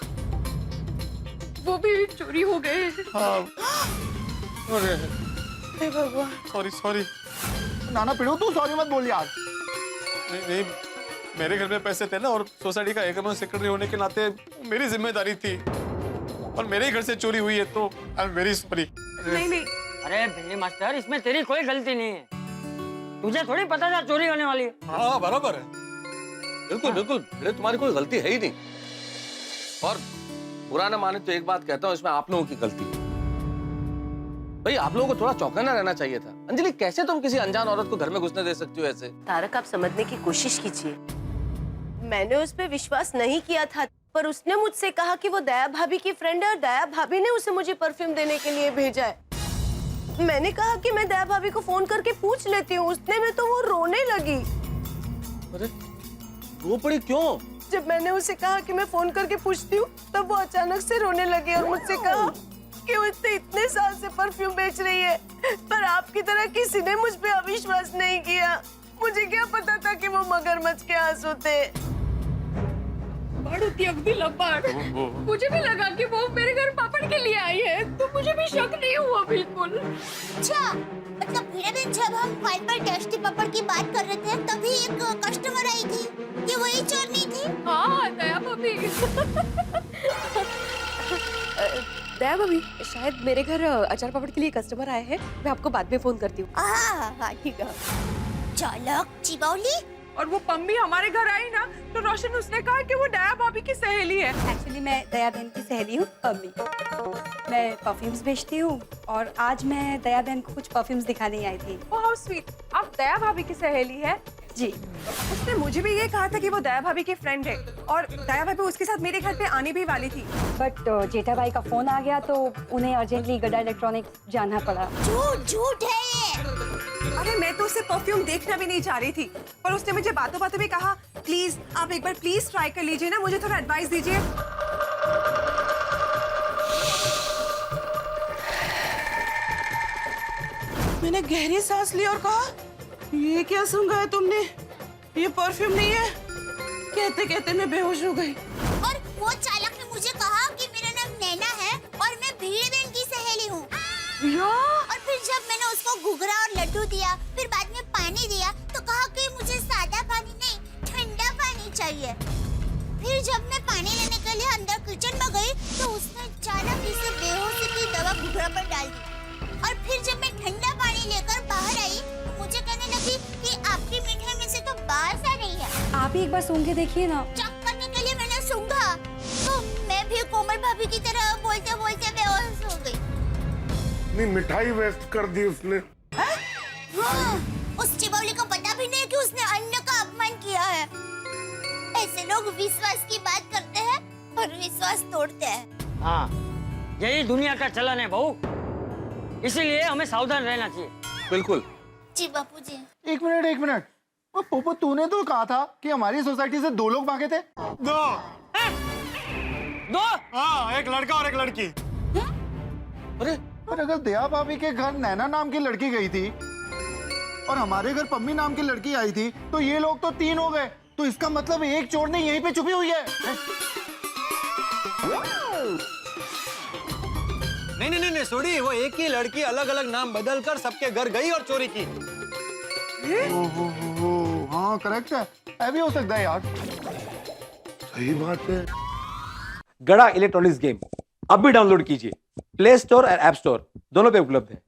वो भी चोरी हो गए। हाँ। अरे हे भगवान। Sorry sorry. नाना पिड़ो तू सॉरी मत बोल यार। नहीं, मेरे घर में पैसे थे ना, और सोसाइटी का एकमात्र सेक्रेटरी होने के नाते मेरी जिम्मेदारी थी, और मेरे ही घर से चोरी हुई है, तो आई एम वेरी सॉरी। नहीं। अरे भिंडी मास्टर, इसमें तेरी कोई गलती नहीं है। तुझे थोड़ी पता था चोरी होने वाली है। हाँ बराबर है। बिल्कुल बिल्कुल, अरे तुम्हारी कोई गलती है ही नहीं। और बुरा ना माने तो एक बात कहता हूँ, इसमें आप लोगों की गलती है। भाई आप लोगों को थोड़ा चौकन्ना रहना चाहिए था। अंजलि, कैसे तुम किसी अनजान औरत को घर में घुसने दे सकती हो ऐसे? तारक, आप समझने की कोशिश कीजिए। मैंने उस पर विश्वास नहीं किया था, पर उसने मुझसे कहा कि वो दया भाभी की फ्रेंड है, और दया भाभी ने उसे मुझे परफ्यूम देने के लिए भेजा है। मैंने कहा कि मैं दया भाभी को फोन करके पूछ लेती हूँ, उसने में तो वो रोने लगी। अरे रो पड़ी क्यों? जब मैंने उसे कहा कि मैं फोन करके पूछती हूँ, तब वो अचानक से रोने लगी और मुझसे कहा कि वो इतने साल से परफ्यूम बेच रही है, पर आपकी तरह किसी ने मुझ पे अविश्वास नहीं किया। मुझे क्या पता था कि वो मगरमच्छ के आंसू थे। थी अगदी लबाड़। मुझे भी लगा कि वो मेरे घर पापड़ के लिए आई है, तो मुझे भी शक नहीं हुआ बिल्कुल। अच्छा, मतलब हीरा बहन, जब हम फाइल पर टेस्टी पापड़ की बात कर रहे थे, तभी एक कस्टमर आई थी। ये वही चोरनी थी? हाँ, दया भाभी। दया भाभी, शायद मेरे घर अचार पापड़ के लिए कस्टमर आए हैं, मैं आपको बाद में फोन करती हूँ। हाँ, ठीक है। चालक चिबौली। और वो पम्मी हमारे घर आई ना, तो रोशन उसने कहा कि वो दया भाभी की सहेली है। एक्चुअली मैं दया बहन की सहेली हूँ अम्मी। मैं परफ्यूम्स बेचती हूँ, और आज मैं दया बहन को कुछ परफ्यूम्स दिखाने आई थी। Oh how sweet. आप दया भाभी की सहेली है? जी। उसने मुझे भी ये कहा था कि वो दया भाभी की फ्रेंड है, और दया भाभी उसके साथ मेरे घर पे आने भी वाली थी। बट जेठा भाई का फोन आ गया, तो उन्हें अर्जेंटली गड्डा इलेक्ट्रॉनिक्स जाना पड़ा। झूठ है ये। अरे मैं तो उसे परफ्यूम देखना भी नहीं चाह रही थी, पर उसने मुझे बातों बातों में कहा, प्लीज आप एक बार प्लीज ट्राई कर लीजिए ना, मुझे थोड़ा एडवाइस दीजिए। मैंने गहरी सांस ली और कहा, ये क्या सूंघा है तुमने? ये परफ्यूम नहीं है। कहते कहते मैं बेहोश हो गई। और वो चालक ने मुझे कहा कि मेरा नाम नैना है और मैं भीड़ बहन की सहेली हूँ। और फिर जब मैंने उसको घुघरा और लड्डू दिया, फिर बाद में पानी दिया, तो कहा कि मुझे सादा पानी नहीं, ठंडा पानी चाहिए। फिर जब मैं पानी लेने के लिए अंदर किचन में गई, तो उसने अचानक इसे बेहोशी की दवा घुघरा पर डाल दी। और फिर जब मैं ठंडा पानी लेकर बाहर आई, तो मुझे कहने लगी कि आपकी मिठाई में से तो बास आ रही है। आप ही एक बार सूंघ के देखिए ना। चेक करने के लिए मैंने सूंघा, तो मैं भी कोमल भाभी की तरह बोलते बोलते बेहोश हो गई। नहीं, मिठाई वेस्ट कर दी उसने। हाँ, उस चिबौली को पता भी नहीं कि उसने अन्न का अपमान किया है। ऐसे लोग विश्वास की बात करते हैं और विश्वास तोड़ते हैं। हाँ, यही दुनिया का चलन है बहू, इसीलिए हमें सावधान रहना चाहिए। बिल्कुल। जी बापू जी। एक मिनट। वो पोपो, तूने तो कहा था कि हमारी सोसाइटी से 2 लोग भागे थे। दो? हाँ, एक लड़का और एक लड़की। अरे पर अगर दया भाभी के घर नैना नाम की लड़की गई थी और हमारे घर पम्मी नाम की लड़की आई थी, तो ये लोग तो 3 हो गए। तो इसका मतलब एक चोर ने यहीं पे छुपी हुई है। नहीं सोडी, वो एक ही लड़की अलग अलग नाम बदल कर सबके घर गई और चोरी की। हाँ करेक्ट है, ऐसा हो सकता है यार। सही बात है। गड़ा इलेक्ट्रॉनिक्स गेम अब भी डाउनलोड कीजिए, प्ले स्टोर और ऐप स्टोर दोनों पे उपलब्ध है।